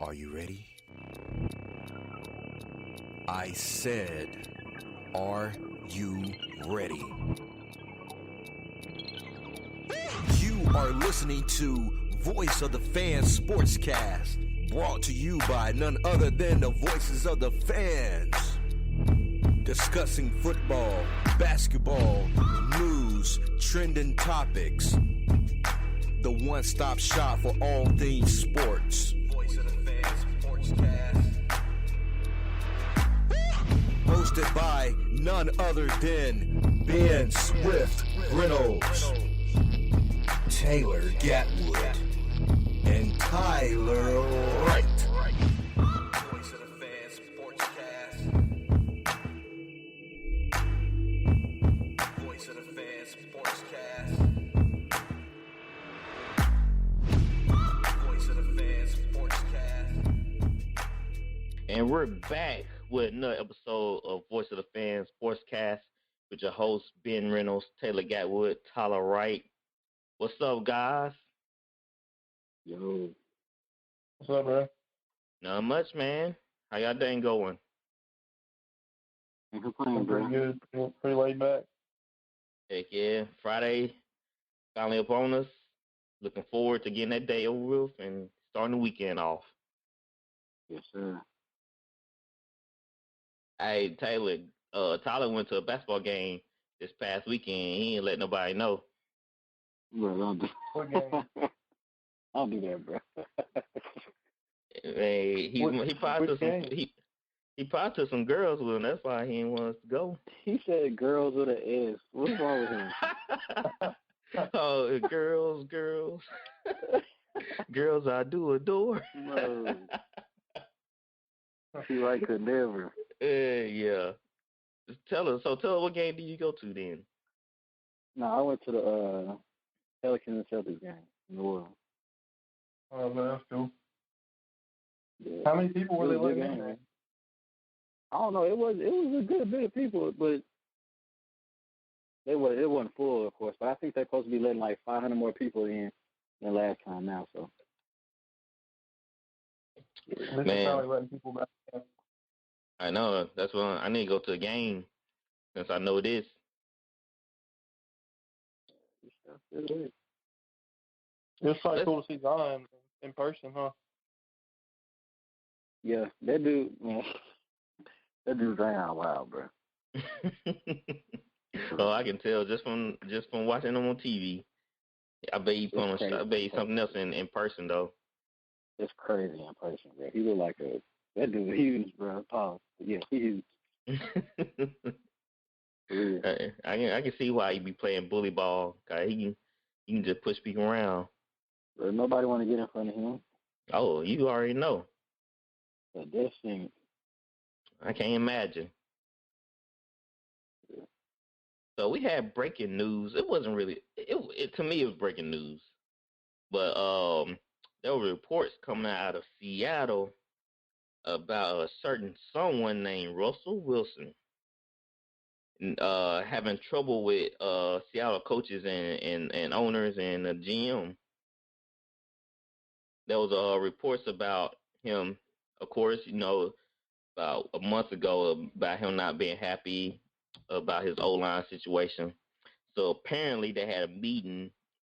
Are you ready? I said, are you ready? You are listening to Voice of the Fans Sportscast, brought to you by none other than the voices of the fans. Discussing football, basketball, news, trending topics. The one-stop shop for all things sports. Voice of the Fans Sportscast. Hosted by none other than Ben Swift Reynolds, Taylor Gatwood, and Tyler Wright. Voice of the Fans Sportscast. Voice of the Fans Sportscast. Voice of the Fans Sportscast. And we're back with another episode of Voice of the Fans Sportscast with your hosts, Ben Reynolds, Taylor Gatwood, Tyler Wright. What's up, guys? Yo. What's up, bro? Not much, man. How y'all day going? Thanks for playing, Pretty bro. good. Pretty laid back. Heck yeah. Friday finally upon us. Looking forward to getting that day over with and starting the weekend off. Yes, sir. Hey, Taylor, Tyler went to a basketball game this past weekend. He ain't let nobody know. Bro, don't do What game? I'll do that, bro. Hey, he probably which took some game? he probably took some girls with him. That's why he didn't want us to go. He said girls with an S. What's wrong with him? Oh, girls, girls, I do adore. No. He like could never. Yeah. Tell us what game did you go to then? No, I went to the Pelicans and Celtics game in New Orleans. Oh, man, that's cool. Yeah. How many people were It they was a good letting in game, there? man. I don't know. It was a good bit of people, but it wasn't full, of course. But I think they're supposed to be letting like 500 more people in than last time now. So This is Man. probably letting people back in. I know. That's why I need to go to a game since I know this. It's probably cool to see Zion in person, huh? yeah, that dude, man, that dude's down wild, bro. Oh, I can tell just from watching him on TV. I bet he put on. crazy. I bet he's something else in person though. It's crazy in person, bro. He look like that dude huge, bro. Pause. Yeah, he huge. Yeah. I can see why he be playing bully ball. Cause he can just push people around. But nobody want to get in front of him. Oh, you already know. But this thing, I can't imagine. Yeah. So we had breaking news. It wasn't really. It to me it was breaking news, but there were reports coming out of Seattle about a certain someone named Russell Wilson having trouble with Seattle coaches and owners and the GM. There was reports about him, of course, about a month ago about him not being happy about his O-line situation. So apparently they had a meeting.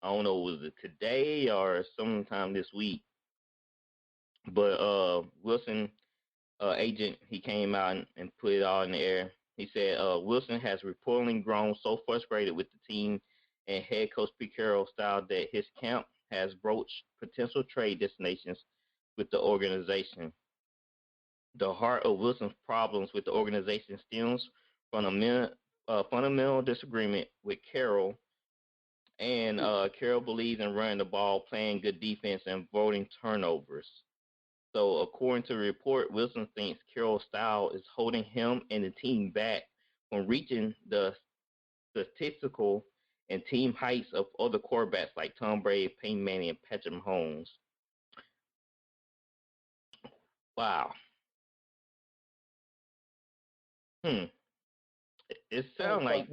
I don't know, was it today or sometime this week? But Wilson agent, he came out and put it all in the air. He said Wilson has reportedly grown so frustrated with the team and head coach Pete Carroll's style that his camp has broached potential trade destinations with the organization. The heart of Wilson's problems with the organization stems from a fundamental disagreement with Carroll. And Carroll believes in running the ball, playing good defense, and avoiding turnovers. So, according to the report, Wilson thinks Carroll's style is holding him and the team back from reaching the statistical and team heights of other quarterbacks like Tom Brady, Peyton Manning, and Patrick Mahomes. Wow. It sounds like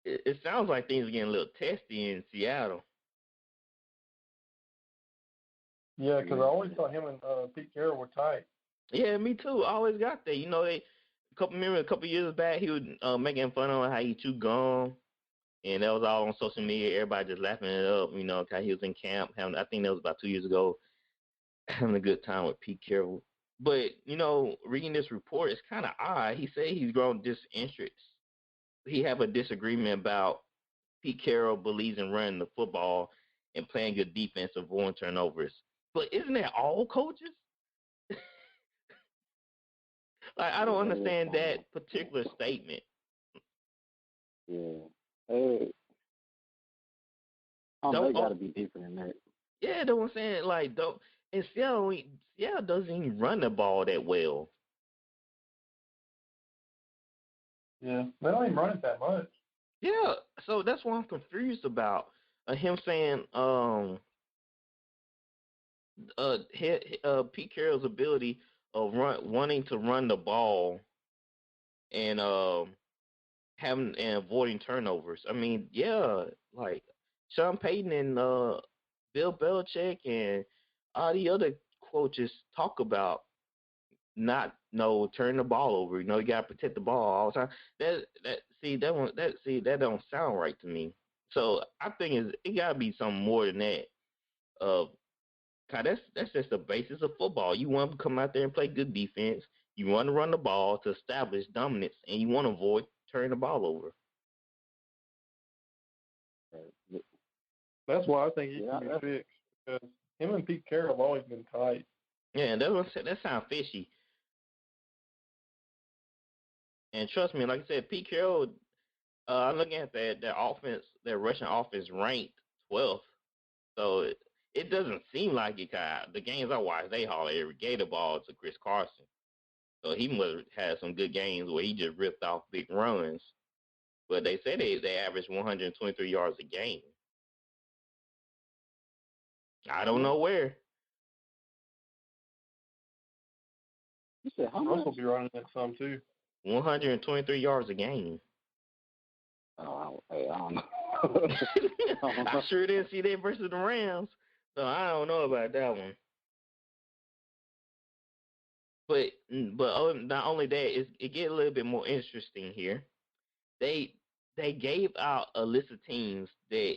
it sounds like things are getting a little testy in Seattle. Yeah, because I always thought him and Pete Carroll were tight. Yeah, me too. I always got that. Remember a couple years back, he was making fun of how he chewed gum, and that was all on social media. Everybody just laughing it up. Cause he was in camp. I think that was about 2 years ago, having a good time with Pete Carroll. But reading this report, it's kind of odd. He said he's grown disinterest. He have a disagreement about Pete Carroll believes in running the football and playing good defense, avoiding turnovers. But isn't that all coaches? Like, I don't understand that particular statement. Yeah. They got to be deeper than that. Yeah, that's what I'm saying. Like, and Seattle doesn't even run the ball that well. Yeah, they don't even run it that much. Yeah, so that's what I'm confused about. Him saying, Pete Carroll's ability of wanting to run the ball and having and avoiding turnovers. I mean, yeah, like Sean Payton and Bill Belichick and all the other coaches talk about not turn the ball over. You gotta protect the ball all the time. That don't sound right to me. So I think it gotta be something more than that. That's just the basis of football. You want to come out there and play good defense. You want to run the ball to establish dominance, and you want to avoid turning the ball over. That's why I think he can be fixed, because him and Pete Carroll have always been tight. Yeah, that sounds fishy. And trust me, like I said, Pete Carroll, I'm looking at that offense, that Russian offense ranked 12th. So it doesn't seem like it. The games I watched, they hardly ever gave the ball to Chris Carson. So he must have had some good games where he just ripped off big runs. But they say they averaged 123 yards a game. I don't know where. You said how much? much? Will be running that some too. 123 yards a game. Oh, I don't know. I sure didn't see that versus the Rams, so I don't know about that one. But not only that, it get a little bit more interesting here. They gave out a list of teams that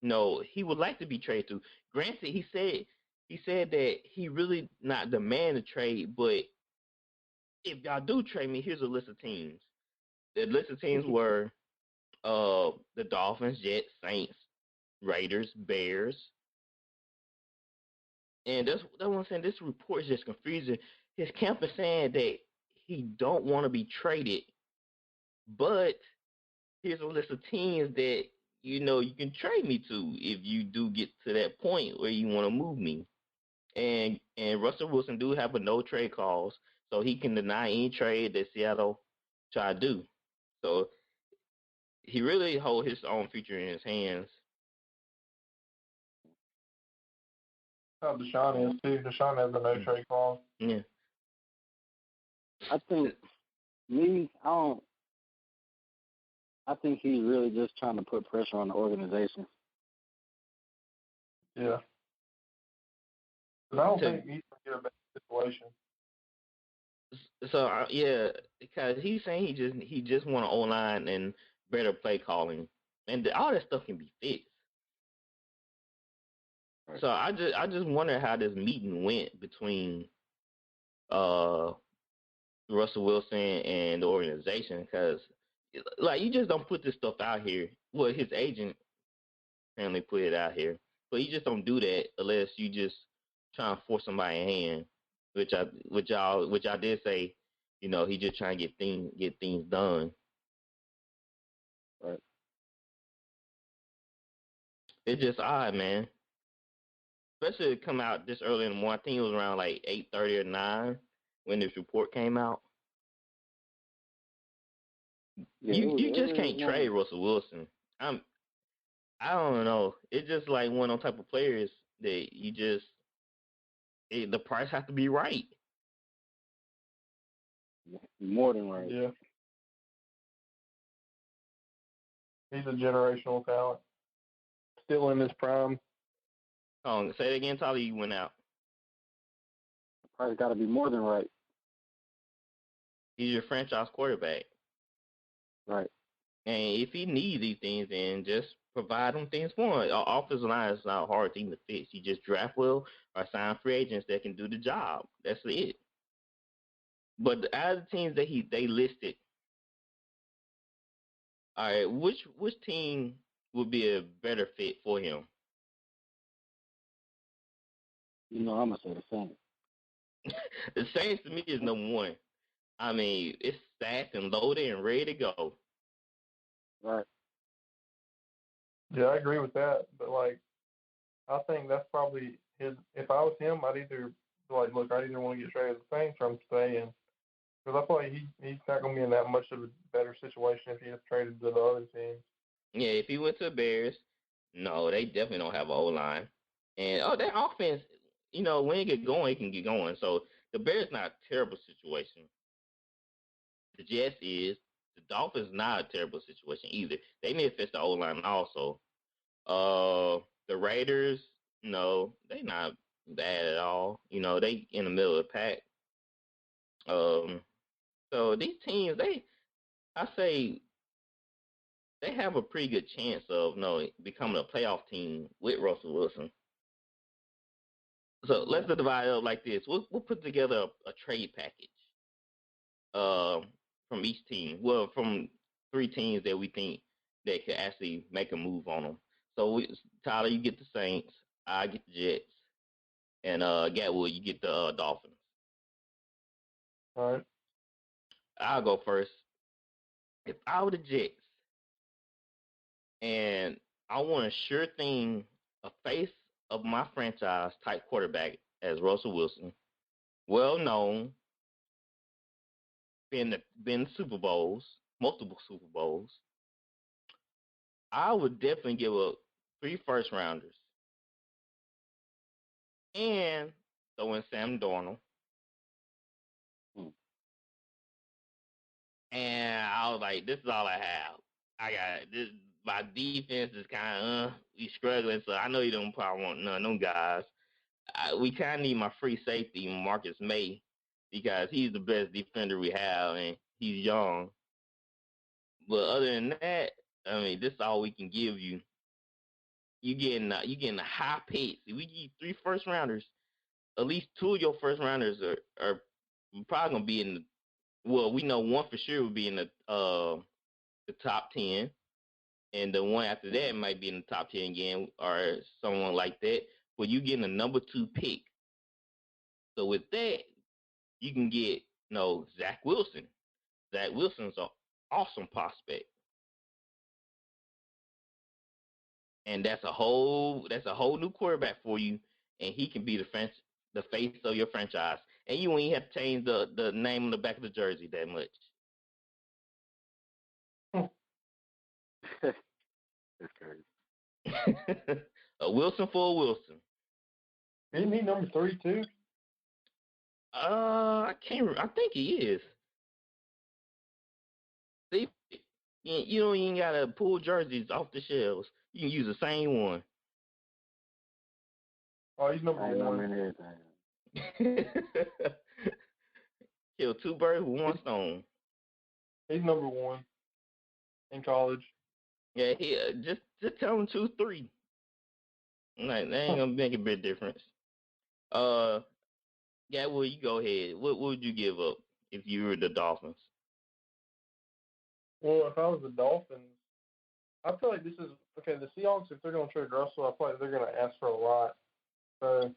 he would like to be traded to. Granted, he said that he really not demand a trade, but if y'all do trade me, here's a list of teams. The list of teams were the Dolphins, Jets, Saints, Raiders, Bears. And that's what I'm saying. This report is just confusing. His camp is saying that he don't want to be traded, but here's a list of teams that you can trade me to if you do get to that point where you want to move me. And Russell Wilson do have a no trade clause, so he can deny any trade that Seattle try to do. So he really hold his own future in his hands. How Deshaun is too. Deshaun has a no trade clause. Yeah. I think I think he's really just trying to put pressure on the organization. Yeah. But I don't think he's going to get a bad situation. So yeah, because he's saying he just want to O-line and better play calling, and all that stuff can be fixed. Right. So I just wonder how this meeting went between Russell Wilson and the organization, because like you just don't put this stuff out here. Well, his agent apparently put it out here, but you just don't do that unless you just try to force somebody's hand, which I did say. He just trying to get things done. Right. It's just odd, man. Especially to come out this early in the morning. I think it was around like 8:30 or 9 when this report came out. Yeah, you just can't trade Russell Wilson. I don't know. It's just like one of those type of players that you just the price has to be right. More than right. Yeah. He's a generational talent. Still in his prime. Hold on, say it again, Tyler. You went out. The price got to be more than right. He's your franchise quarterback. Right. And if he needs these things, then just provide them things for him. Our offensive line is not a hard thing to fix. You just draft well or sign free agents that can do the job. That's it. But out of the teams that they listed, all right, which team would be a better fit for him? You know, I'm gonna say the same. The Saints to me is number one. I mean, it's stacked and loaded and ready to go. Right. Yeah, I agree with that. But like, I think that's probably his. If I was him, I'd either like, look, I either want to get traded to the Saints or I'm staying. Because I feel like he's not going to be in that much of a better situation if he gets traded to the other teams. Yeah, if he went to the Bears, no, they definitely don't have an O-line. And, that offense, when it get going, it can get going. So the Bears not a terrible situation. The Jets is. The Dolphins not a terrible situation either. They need to fix the O-line also. The Raiders, no, they not bad at all. They in the middle of the pack. So these teams, I say they have a pretty good chance of becoming a playoff team with Russell Wilson. So let's divide it up like this. We'll put together a trade package from each team. Well, from 3 teams that we think that could actually make a move on them. So Tyler, you get the Saints. I get the Jets. And Gatwood, you get the Dolphins. All right. I'll go first. If I were the Jets and I want a sure thing, a face of my franchise type quarterback as Russell Wilson, well known, been Super Bowls, multiple Super Bowls, I would definitely give up 3 first rounders and throw in Sam Darnold. And I was like, this is all I have. I got this. My defense is kind of we struggling, so I know you don't probably want none of them guys. We kind of need my free safety, Marcus May, because he's the best defender we have, and he's young. But other than that, I mean, this is all we can give you. You getting a high pace. If we give you 3 first rounders, at least 2 of your first rounders are probably gonna be in the. Well, we know one for sure will be in the top 10. And the one after that might be in the top 10 again or someone like that. But you getting a number 2 pick. So with that, you can get, Zach Wilson. Zach Wilson's an awesome prospect. And that's a whole new quarterback for you. And he can be the face of your franchise. And you won't even have to change the name on the back of the jersey that much. That's crazy. A Wilson for a Wilson. Isn't he number 3 too? I think he is. See, you don't even gotta pull jerseys off the shelves. You can use the same one. Oh, he's number 1. Kill 2 birds with 1 stone. He's number 1 in college. Yeah, he just tell him 2, 3. Like that ain't gonna make a big difference. Yeah, well, you go ahead. What would you give up if you were the Dolphins? Well, if I was the Dolphins, I feel like this is okay. The Seahawks, if they're going to trade Russell, I feel like they're going to ask for a lot. So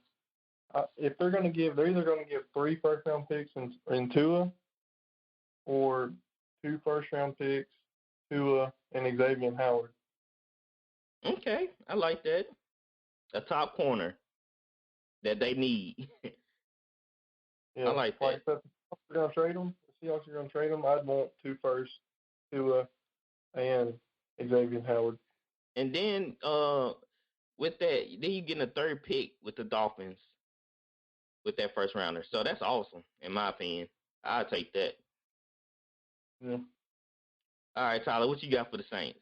if they're going to give, they're either going to give 3 first-round picks in Tua, or 2 first-round picks, Tua and Xavier Howard. Okay, I like that. A top corner that they need. Yeah, I like that. If they're going to trade them, the Seahawks are going to trade them, I'd want 2 firsts, Tua and Xavier Howard. And then with that, then you get a 3rd pick with the Dolphins with that first rounder. So that's awesome, in my opinion. I'll take that. Yeah. All right, Tyler, what you got for the Saints?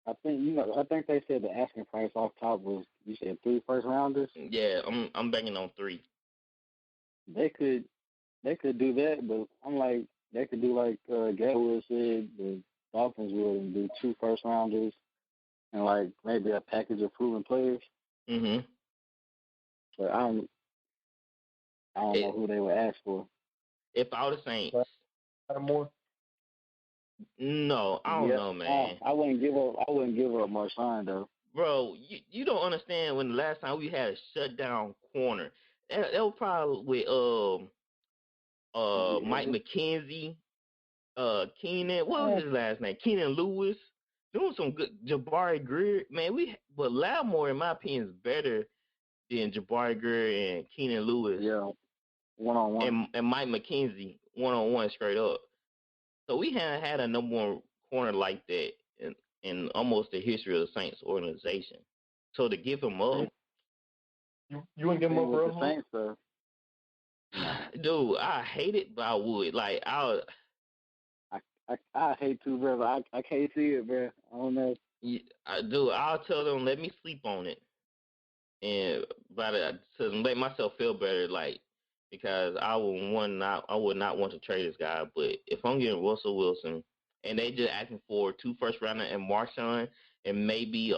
I think they said the asking price off top was, you said 3 first rounders. Yeah, I'm banking on 3. They could do that, but I'm like, they could do like Gatwood said the Dolphins would, and do 2 first rounders and like maybe a package of proven players. Mhm. But I don't know who they would ask for. If I was the Saints, More. no, I don't know, man. I wouldn't give up Marshawn though. Bro, you don't understand when the last time we had a shutdown corner. That was probably with Mike McKenzie, Keenan. What was his last name? Keenan Lewis. Doing some good. Jabari Greer, man. But Lattimore, in my opinion, is better than Jabari Greer and Keenan Lewis. Yeah, 1-on-1. And Mike McKenzie, 1-on-1 straight up. So we haven't had a number one corner like that in almost the history of the Saints organization. So to give him up, you wouldn't give him up for the Saints though. Dude, I hate it, but I would. Like I hate to, brother. I can't see it, bro. I don't know. I'll tell them let me sleep on it, and to make myself feel better, like because I would not want to trade this guy. But if I'm getting Russell Wilson, and they just asking for 2 first rounder and Marshawn, and maybe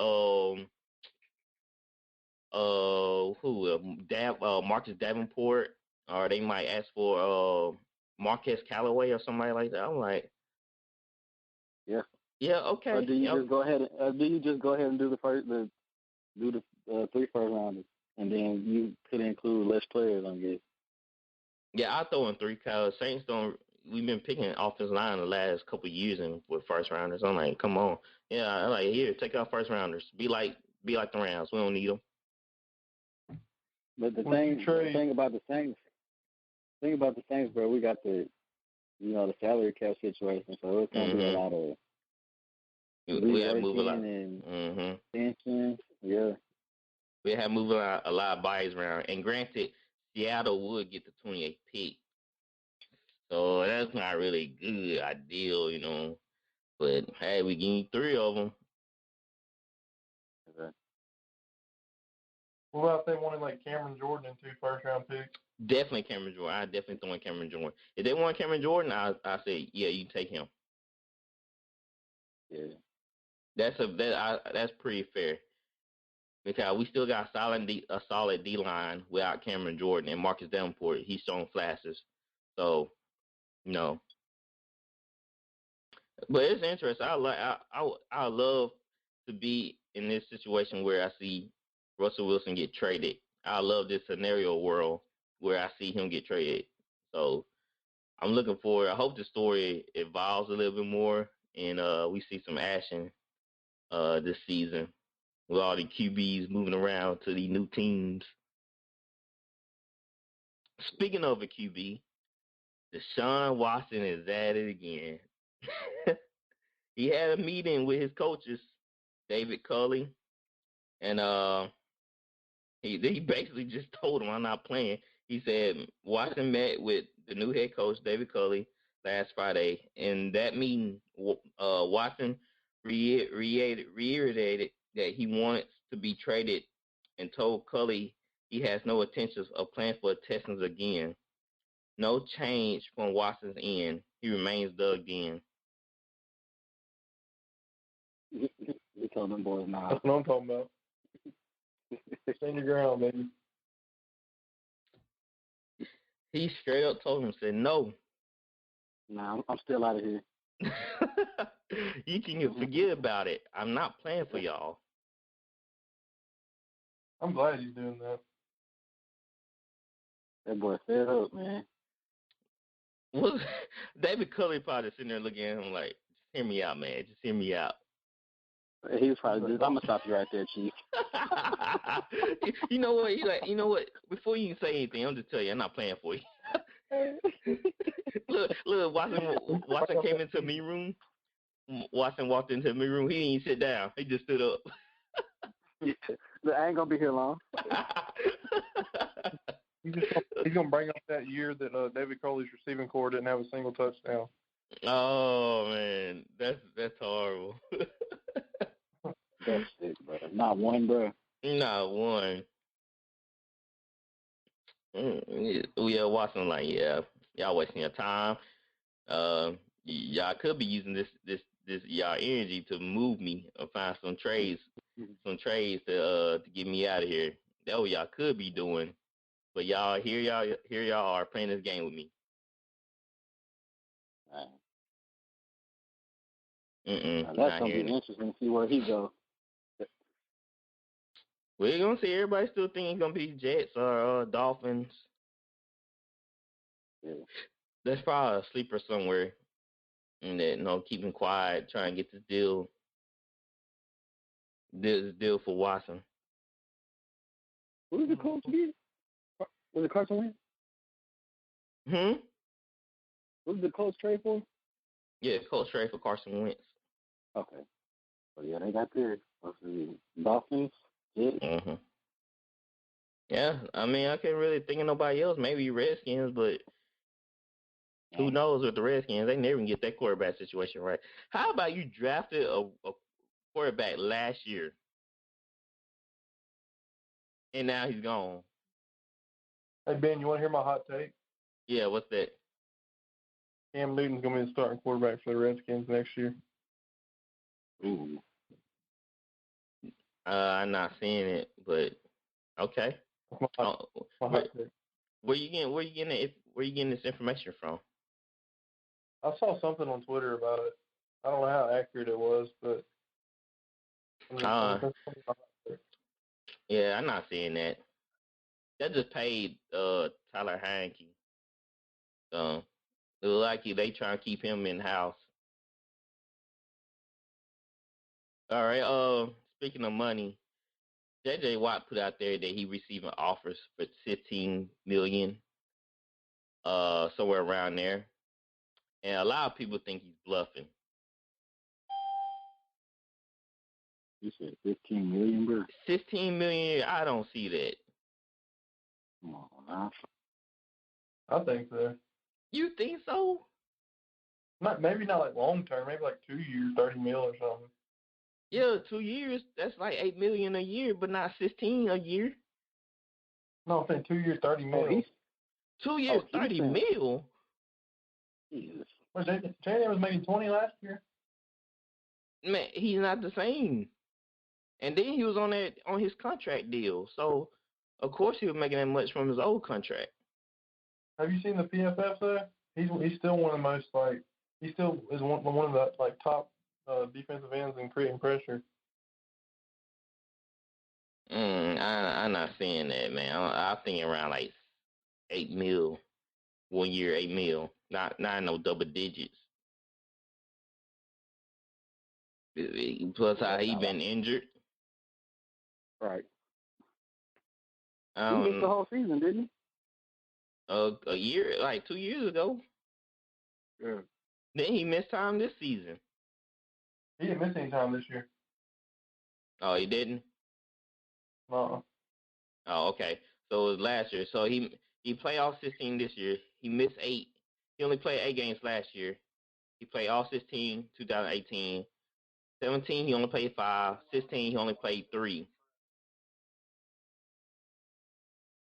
Marcus Davenport, or they might ask for Marquez Callaway or somebody like that. I'm like, yeah, okay. Or do you just go ahead? And do the 3 first rounders, and then you could include less players, I guess. Yeah, I'll throw in 3 because Saints don't. We've been picking offensive line the last couple of years and with first rounders. I'm like, come on, yeah. I'm like, here, take out first rounders. Be like the Rams. We don't need them. But the thing about the Saints, bro, we got the salary cap situation, so it's gonna be a lot of. We have to move a lot. Extensions, yeah. We have to move a lot of bodies around. And granted, Seattle would get the 28th pick, so that's not really good, ideal, But hey, we give you 3 of them. Okay. What about if they wanted like Cameron Jordan and 2 first round picks? Definitely Cameron Jordan. I definitely throw in Cameron Jordan. If they want Cameron Jordan, I say yeah, you can take him. Yeah. That's pretty fair because we still got a solid D line without Cameron Jordan and Marcus Davenport. He's showing flashes, so no. But it's interesting. I love to be in this situation where I see Russell Wilson get traded. I love this scenario world where I see him get traded. So I'm looking forward. I hope the story evolves a little bit more and we see some action this season with all the QBs moving around to these new teams. Speaking of a QB, Deshaun Watson is at it again. He had a meeting with his coaches, David Culley, and he basically just told him, I'm not playing. He said Watson met with the new head coach, David Culley, last Friday. In that meeting, Watson reiterated that he wants to be traded and told Culley he has no intentions of playing for the Texans again. No change from Watson's end. He remains dug in. We told them boys now. That's what I'm talking about. Stand your ground, baby. He straight up told him, said, no. Nah, I'm still out of here. You can forget about it. I'm not playing for y'all. I'm glad he's doing that. That boy fed up, man. Well, David Culley probably sitting there looking at him like, just hear me out, man. Just hear me out. He was probably just, I'm going to stop you right there, Chief. You know what? You know what? Before you can say anything, I'm just tell you, I'm not playing for you. Look, Watson came into me room. Watson walked into me room. He didn't even sit down. He just stood up. Look, I ain't going to be here long. He's gonna bring up that year that David Culley's receiving corps didn't have a single touchdown. Oh man, that's horrible. That's it, bro. Not one, bro. Not one. Yeah, Watson like, yeah, y'all wasting your time. Y'all could be using this y'all energy to move me or find some trades to get me out of here. That's what y'all could be doing. But y'all are playing this game with me. Now, that's Not gonna be hearing it. interesting to see where he goes. We're gonna see. Everybody still think it's gonna be Jets or Dolphins. Yeah. That's probably a sleeper somewhere. And that keeping quiet, trying to get this deal for Watson. Who did the coach get? Was it Carson Wentz? Who did the coach trade for? Yeah, coach trade for Carson Wentz. Okay. So yeah, they got there. Dolphins. Yeah. Mm-hmm. Yeah, I mean, I can't really think of nobody else. Maybe Redskins, but who knows with the Redskins? They never can get that quarterback situation right. How about you drafted a quarterback last year, and now he's gone? Hey, Ben, you want to hear my hot take? Yeah, what's that? Cam Newton's going to be the starting quarterback for the Redskins next year. Ooh. I'm not seeing it, but okay. Where you getting this information from? I saw something on Twitter about it. I don't know how accurate it was, but yeah, I'm not seeing that. They just paid Tyler Heineke. It look like they trying to keep him in house. All right. Speaking of money, J.J. Watt put out there that he receiving offers for $15 million, somewhere around there, and a lot of people think he's bluffing. You said $15 million, bro. $15 million. I don't see that. Come on, now. I think so. You think so? Maybe not like long term. Maybe like 2 years, 30 mil or something. Yeah, 2 years. That's like $8 million a year, but not 15 a year. No, I'm saying 2 years, 30 mil. 2 years, 30 mil. Jesus. J.J. was making 20 last year. Man, he's not the same. And then he was on his contract deal, so of course he was making that much from his old contract. Have you seen the PFF there? He's still one of the most he still is one of the top defensive ends in creating pressure. I'm not seeing that, man. I'm thinking around like 8 mil 1 year, 8 mil, not no double digits. Plus how he been injured. Right. He missed the whole season, didn't he? A year, like 2 years ago. Yeah. Then he missed time this season. He didn't miss any time this year. Oh, he didn't? No. Oh, okay. So it was last year. So he played all 16 this year. He missed 8. He only played 8 games last year. He played all 16, 2018. 17, he only played 5. 16, he only played 3.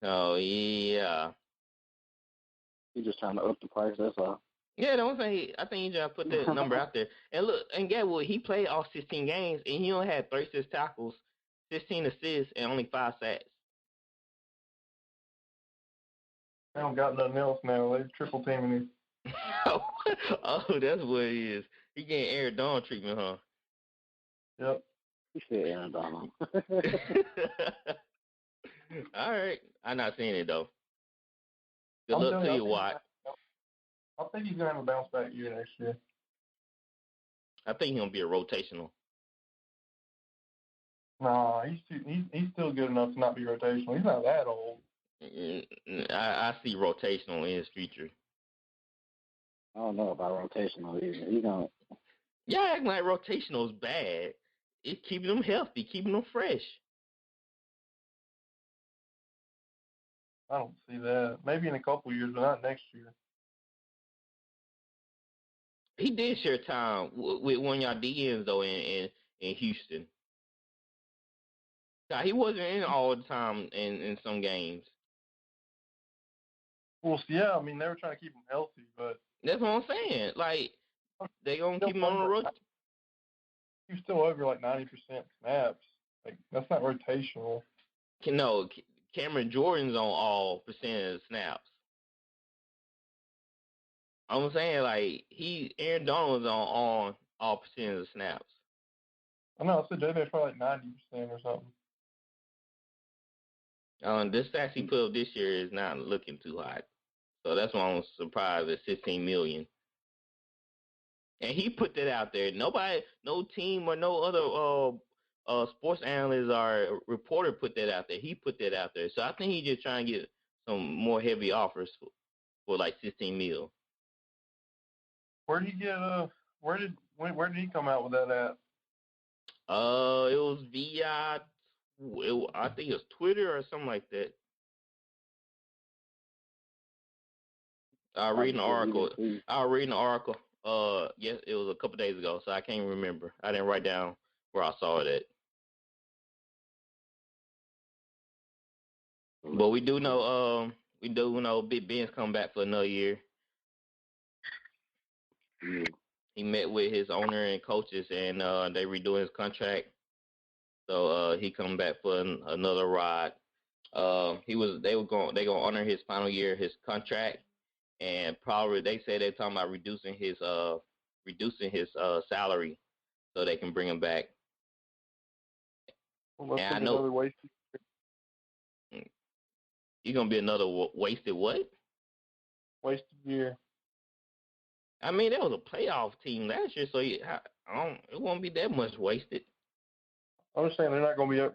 Oh, yeah. He's just trying to up the price, that's all. Yeah, the only thing, I think he just put that number out there. And look, and get what? He played all 16 games, and he only had 36 tackles, 16 assists, and only 5 sacks. They don't got nothing else now. They triple teaming him. Oh, that's what it is. He getting Aaron Donald treatment, huh? Yep. He said Aaron Donald. All right. I'm not seeing it, though. Good luck to you, Watt. I think he's going to have a bounce back year next year. I think he's going to be a rotational. Nah, he's still good enough to not be rotational. He's not that old. I see rotational in his future. I don't know about rotational either. He don't. Y'all acting like rotational is bad. It's keeping them healthy, keeping them fresh. I don't see that. Maybe in a couple years, but not next year. He did share time with one of y'all DMs though in Houston. Nah, he wasn't in all the time in some games. Well, yeah, I mean they were trying to keep him healthy, but That's what I'm saying. Like they gonna keep him on the road. He was still over like 90% snaps. Like that's not rotational. No, Cameron Jordan's on all percentage of snaps. I'm saying like Aaron Donald's on all percentage of snaps. I know. I said J.J.'s probably like 90% or something. This stats he put up this year is not looking too hot, so that's why I'm surprised at 16 million. And he put that out there. Nobody, no team or no other sports analyst or reporter put that out there. He put that out there. So I think he's just trying to get some more heavy offers for like 16 mil. Where did he get? Where did he come out with that at? It was via, I think it was Twitter or something like that. I'll read an article. Yes, it was a couple days ago, so I can't remember. I didn't write down where I saw it at. But we do know Big Ben's coming back for another year. Yeah. He met with his owner and coaches, and they redoing his contract. So he coming back for another ride. They gonna honor his final year, his contract, and probably they say they're talking about reducing his salary so they can bring him back. Well, and I know another wasted. You're gonna be another wasted what? Wasted year. I mean, that was a playoff team last year, so it won't be that much wasted. I'm just saying they're not going to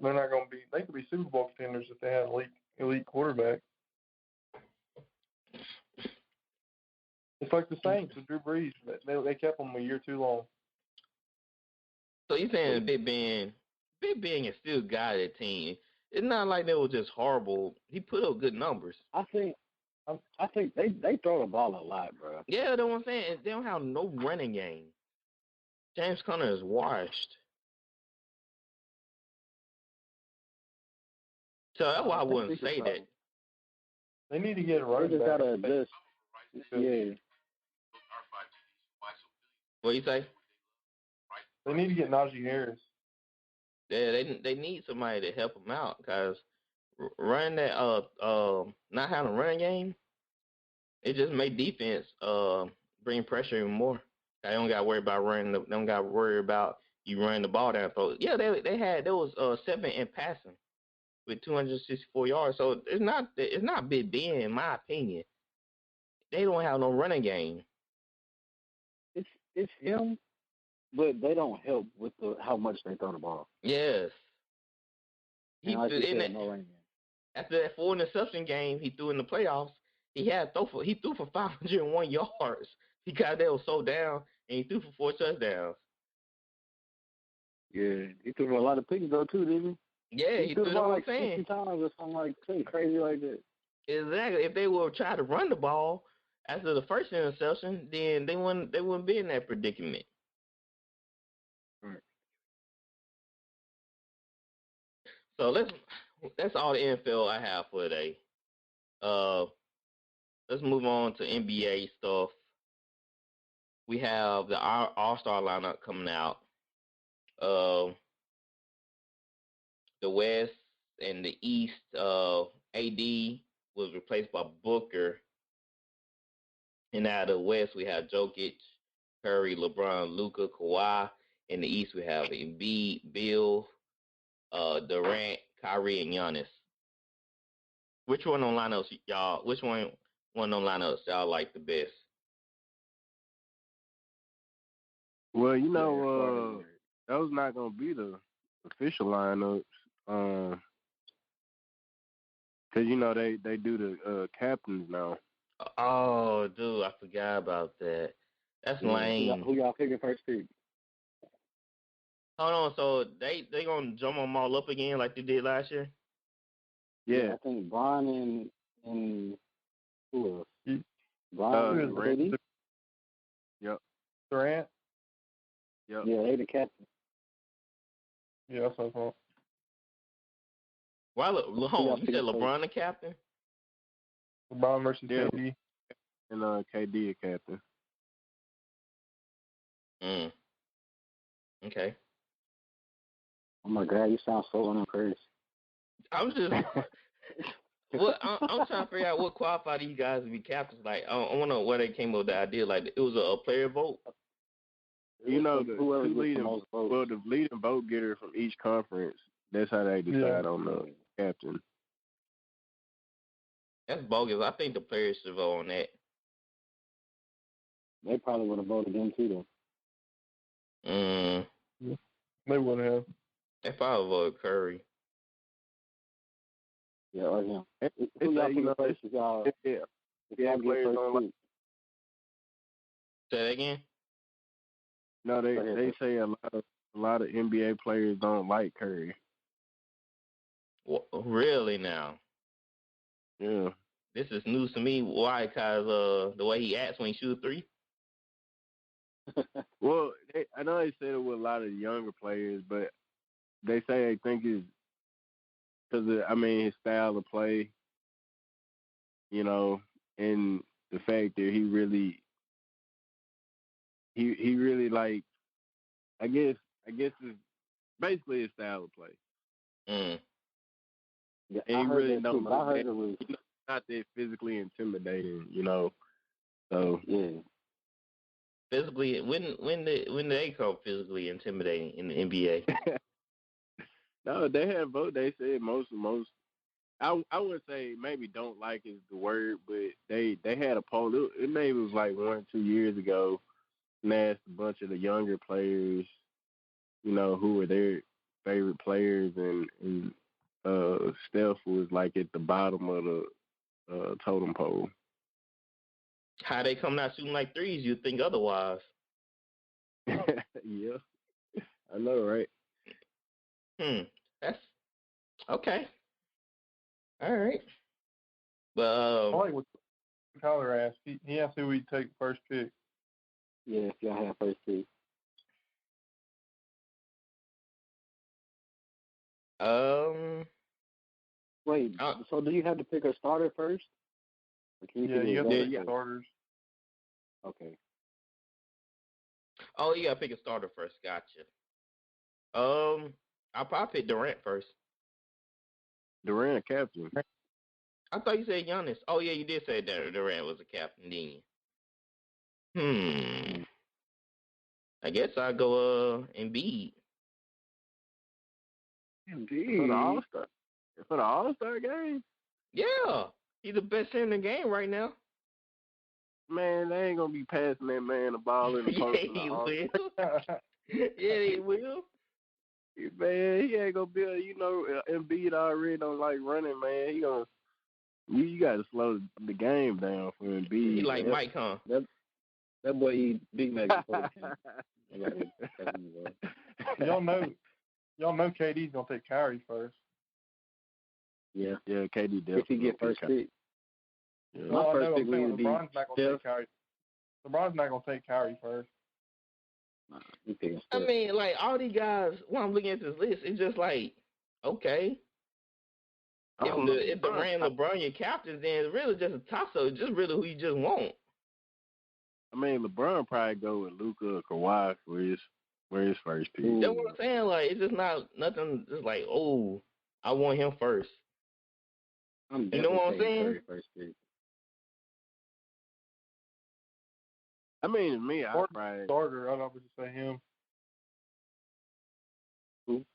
be. They could be Super Bowl contenders if they had an elite quarterback. It's like the Saints with Drew Brees. They kept him a year too long. So you're saying Big Ben is still got that team. It's not like they were just horrible. He put up good numbers. I think they throw the ball a lot, bro. Yeah, that's what I'm saying. They don't have no running game. James Conner is washed. So that's why I wouldn't say that. They need to get a running back. They just gotta adjust. Yeah. What you say? They need to get Najee Harris. Yeah, they need somebody to help them out because running that not having a running game, it just made defense bring pressure even more. They don't got to worry about they don't got to worry about you running the ball down. So yeah, there was 7 in passing with 264 yards. So it's not Big Ben in my opinion. They don't have no running game. It's him, but they don't help with how much they throw the ball. Yes. No running game. After that 4 interception game he threw in the playoffs, he threw for 501 yards because they were so down, and he threw for 4 touchdowns. Yeah, he threw for a lot of picks though too, didn't he? Yeah, he threw the ball like 60 times or something crazy like that. Exactly. If they would try to run the ball after the first interception, then they wouldn't be in that predicament. Right. So that's all the NFL I have for today. Let's move on to NBA stuff. We have the All-Star lineup coming out. The West and the East, AD was replaced by Booker. And out of the West, we have Jokic, Curry, LeBron, Luka, Kawhi. In the East, we have Embiid, Bill, Durant, Kyrie, and Giannis. Which one on lineups, y'all? Which one on lineups y'all like the best? Well, those not gonna be the official lineups, cause they do the captains now. Oh, dude, I forgot about that. That's lame. Who y'all picking first pick? Hold on, so they gonna jump them all up again like they did last year? Yeah. I think Bron and who else? Bron and Durant. Yep. Durant. Yep. Yeah, they the captain. Yeah, that's what I thought. Why? Hold on, you said LeBron the captain? LeBron versus Yeah. KD. And KD a captain. Okay. Oh my God, you sound so unimpressed. I'm just I'm trying to figure out what qualified these guys to be captains. Like I want to know where they came up with the idea. Like it was a player vote. You know, the Whoever two gets the leading, most votes. well, the leading vote getter from each conference. That's how they decide on the captain. That's bogus. I think the players should vote on that. They probably would have voted them too, though. They would have. They probably voted Curry. Yeah, or him. It's Who y'all you think know, first if y'all yeah, if y'all get players first don't like. pick? Say that again. No, Go ahead, they say a lot of NBA players don't like Curry. Really now? Yeah. This is news to me. Why? Because the way he acts when he shoots three. Well, I know they said it with a lot of younger players, but they say they think it's because his style of play, you know, and the fact that he really like, I guess it's basically his style of play. Yeah, And I he heard really that don't too, but I heard it was not that physically intimidating, you know. So yeah. Physically, when they come physically intimidating in the NBA? No, they had vote. They said most. I would say maybe don't like is the word, but they had a poll. It maybe was like 1 or 2 years ago, and they asked a bunch of the younger players, you know, who were their favorite players, and Steph was like at the bottom of the totem pole. How they come out shooting like threes? You'd think otherwise. Yeah, I know, right? That's okay. All right. But I like what Tyler asked. He asked who we'd take first pick. Yeah, if y'all have first pick. Wait, so do you have to pick a starter first? Or can you You have to pick yeah. starters. Okay. Oh, you gotta pick a starter first. Gotcha. I'll probably pick Durant first. Durant, captain. I thought you said Giannis. Oh yeah, you did say that Durant was a captain, didn't you? I guess I'll go Embiid. Indeed. For the All-Star game? Yeah, he's the best center in the game right now. Man, they ain't gonna be passing that man the ball in the post. Yeah, he will. Yeah, he will. Man, he ain't gonna be. Embiid already don't like running. Man, he gonna. You got to slow the game down for Embiid. He like Mike, huh? That boy eat Big Mac before the game. Y'all know KD's gonna take Kyrie first. Yeah, KD definitely. if he get first pick. Yeah. My first pick saying would be LeBron's not gonna Steph. take Kyrie. LeBron's not gonna take Kyrie first. Nah, he picking I Steph. mean, like all these guys. When I'm looking at this list, it's just like, okay, if Durant, LeBron, your captains, then it's really just a toss-up. It's just really who you just want. I mean, LeBron probably go with Luka or Kawhi for his first pick. That's what I'm saying. Like, it's just not nothing. Just like, oh, I want him first. You know what I'm saying? First pick. I mean, to me, I'd probably Starter, I'd obviously say him. Who?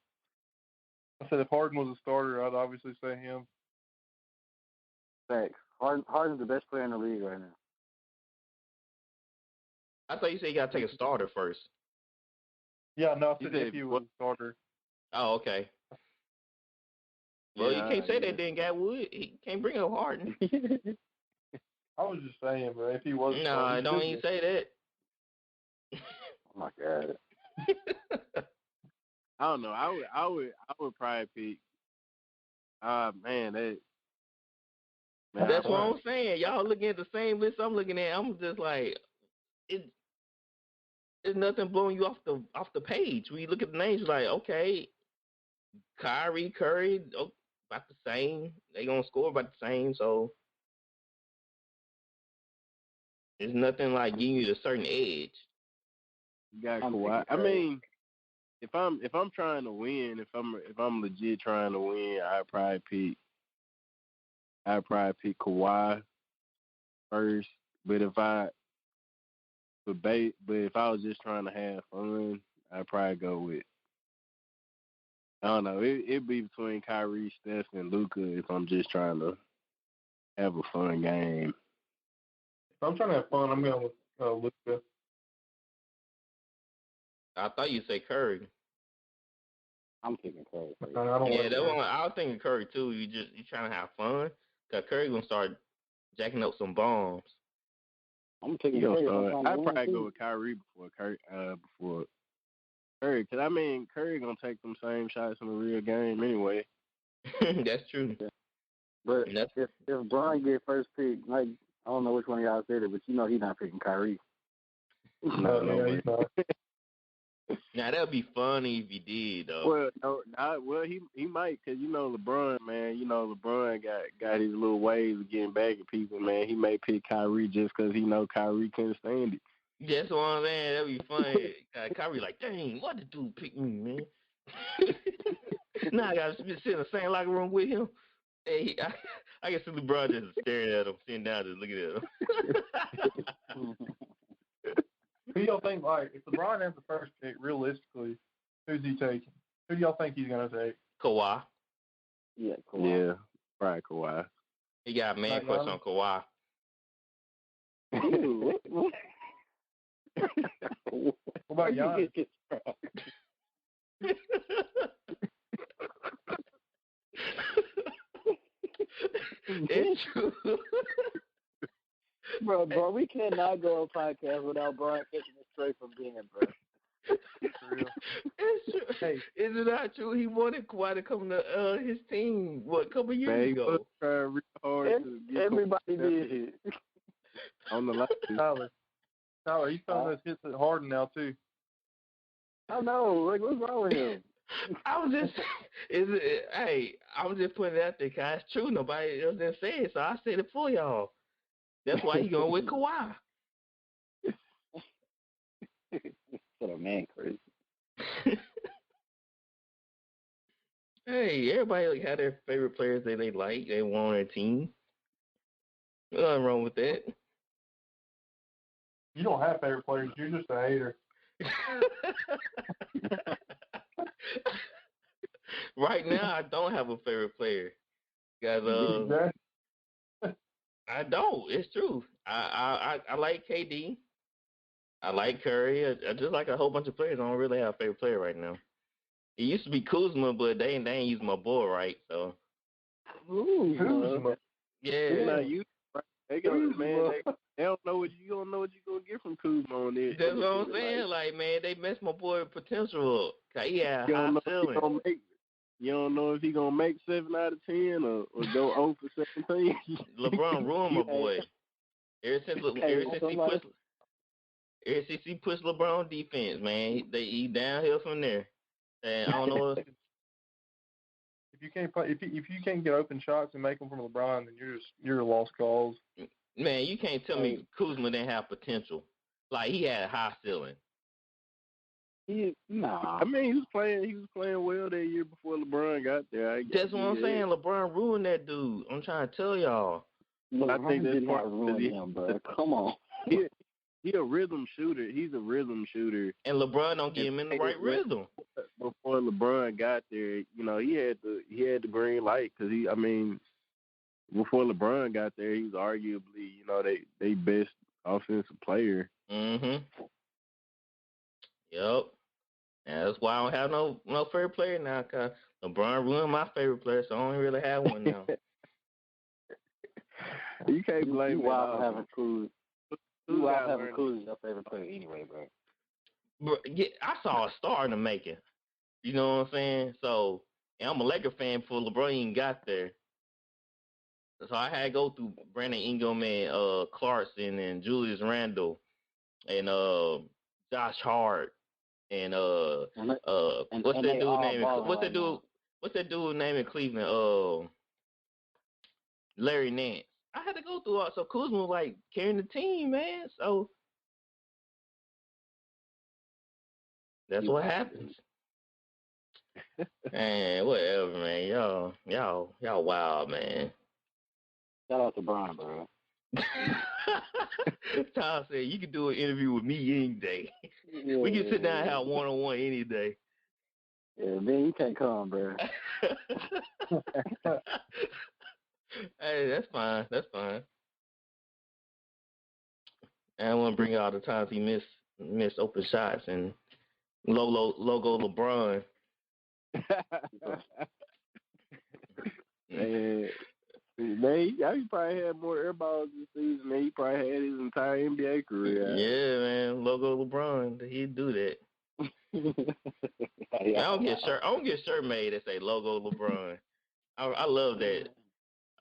I said if Harden was a starter, I'd obviously say him. Facts. Harden's the best player in the league right now. I thought you said you got to take a starter first. Yeah, no, I said said if he was a starter. Oh, okay. Well, Yeah, you can't say yeah. that then, Gatwood. He can't bring up Harden. I was just saying, bro, if he was a No, starter. I don't even say that. Oh my God. I don't know. I would probably pick. Man, That's what I'm saying. Y'all looking at the same list I'm looking at. I'm just like, there's nothing blowing you off the page. When you look at the names, like, okay, Kyrie, Curry, about the same. They gonna score about the same. So it's nothing like giving you a certain edge. You got I'm Kawhi. thinking I Curry. mean, if I'm trying to win, if I'm legit trying to win, I'd probably pick Kawhi first. But if I was just trying to have fun, I'd probably go with, I don't know. It'd be between Kyrie, Steph, and Luka if I'm just trying to have a fun game. If I'm trying to have fun, I'm going with Luka. I thought you said Curry. I'm picking Curry. I don't Yeah, like that Curry. one. I was thinking Curry too. You trying to have fun? Cause Curry gonna start jacking up some bombs. I'm picking You Curry. know, I'm trying I'd to win, probably too. go with Kyrie before Curry, because I mean Curry gonna take them same shots in the real game anyway. That's true. But And that's- if Bron get first pick, like, I don't know which one of y'all said it, but you know he's not picking Kyrie. No yeah, way. he's not. Now that'd be funny if he did though. Well, he might, because you know LeBron, man. You know LeBron got his little ways of getting back at people, man. He may pick Kyrie just because he know Kyrie can't stand it. That's what I'm saying. That'd be funny. Kyrie like, dang, what the dude pick me, man? Now I gotta sit in the same locker room with him. Hey, I can see LeBron just staring at him, sitting down, just looking at him. Who y'all think, like, if LeBron has the first pick, realistically, who's he taking? Who do y'all think he's going to take? Kawhi. Yeah, cool. Yeah, probably Kawhi. He got a man Like crush Giannis? on Kawhi. Dude, what? What about Where you Giannis? get this from? It's true. Bro, we cannot go on podcast without Brian taking it straight from being, bro. For real. It's true. Hey. Is it not true? He wanted Kawhi to come to his team, what, a couple years Man, he ago? was trying real hard to get Everybody Kawhi did. on the line. Tyler, he's throwing those hits at Harden now, too. I know. Like, what's wrong with him? I was just, hey, I'm just putting it out there because it's true. Nobody else didn't say it, so I said it for y'all. That's why he going with Kawhi. What a man crazy. Hey, everybody had their favorite players that they like, they want on their team. There's nothing wrong with that. You don't have favorite players. You're just a hater. Right now, I don't have a favorite player. Because Exactly. I don't. It's true. I like KD. I like Curry. I just like a whole bunch of players. I don't really have a favorite player right now. It used to be Kuzma, but they ain't using my boy right. So Ooh, Kuzma. yeah, They're not used, right? They don't know what you don't know what you're gonna get from Kuzma on there. that's what I'm saying. Like, man, they messed my boy potential up. 'Cause he had You high don't know if he ceiling. gonna make. You don't know if he gonna make 7 out of 10 or go 0 for 17. LeBron ruined my boy. Ever since he pushed LeBron on defense, man, he downhill from there. And I don't know. If you can't play, if you can't get open shots and make them from LeBron, then you're a lost cause. Man, you can't tell me Kuzma didn't have potential. Like, he had a high ceiling. Nah. I mean, he was playing well that year before LeBron got there. That's what I'm saying. LeBron ruined that dude. I'm trying to tell y'all. I think that's did part not ruin him, bro. Come on. He a rhythm shooter. He's a rhythm shooter. And LeBron don't get him in the right rhythm. Before LeBron got there, you know, he had the green light because before LeBron got there, he was arguably, you know, they best offensive player. Mm-hmm. Yep. And that's why I don't have no favorite player now, because LeBron ruined my favorite player, so I don't really have one now. You can't blame You wild for having Kuz. You Who wild got for having learned? Kuz as your favorite player anyway, bro. Bro, yeah, I saw a star in the making. You know what I'm saying? So, and I'm a Laker fan before LeBron even got there. So I had to go through Brandon Ingram and Clarkson and Julius Randle and Josh Hart and what's that dude name? What's that dude? what's that dude name in Cleveland? Larry Nance. I had to go through all. So Kuzma was like carrying the team, man. So that's what happens. Man, whatever, man. Y'all wild, man. Shout out to Brian, bro. Tom said you can do an interview with me any day. Yeah, We can sit down and have one-on-one any day. Yeah, man, you can't come, bro. Hey, that's fine. That's fine. I don't want to bring out the times he missed open shots and logo LeBron. Man, he probably had more air balls this season than he probably had his entire NBA career. Yeah, man, logo LeBron. He'd do that. I don't get shirt made that say logo LeBron. I love that.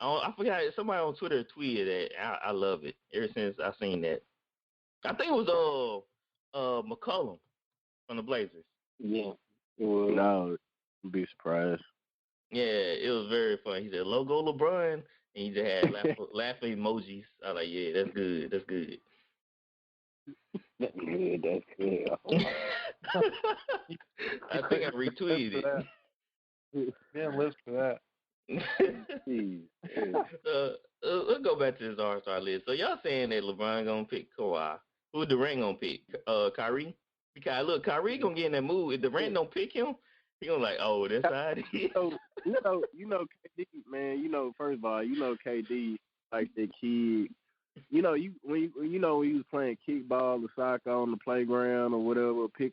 I forgot somebody on Twitter tweeted that. I love it ever since I seen that. I think it was McCollum from the Blazers. Yeah, it was. No, I'd be surprised. Yeah, it was very funny. He said logo LeBron, and he just had laughing emojis. I was like, yeah, that's good. That's good. That's good. That's good. I think I retweeted it. Yeah, list for that. Let's go back to this All-Star list. So y'all saying that LeBron gonna pick Kawhi? Who Durant gonna pick? Kyrie? Because look, Kyrie gonna get in that mood. If Durant don't pick him, he gonna like, oh, that's how it is. You know, KD, man. First of all, KD like the kid. When he was playing kickball or soccer on the playground or whatever, he's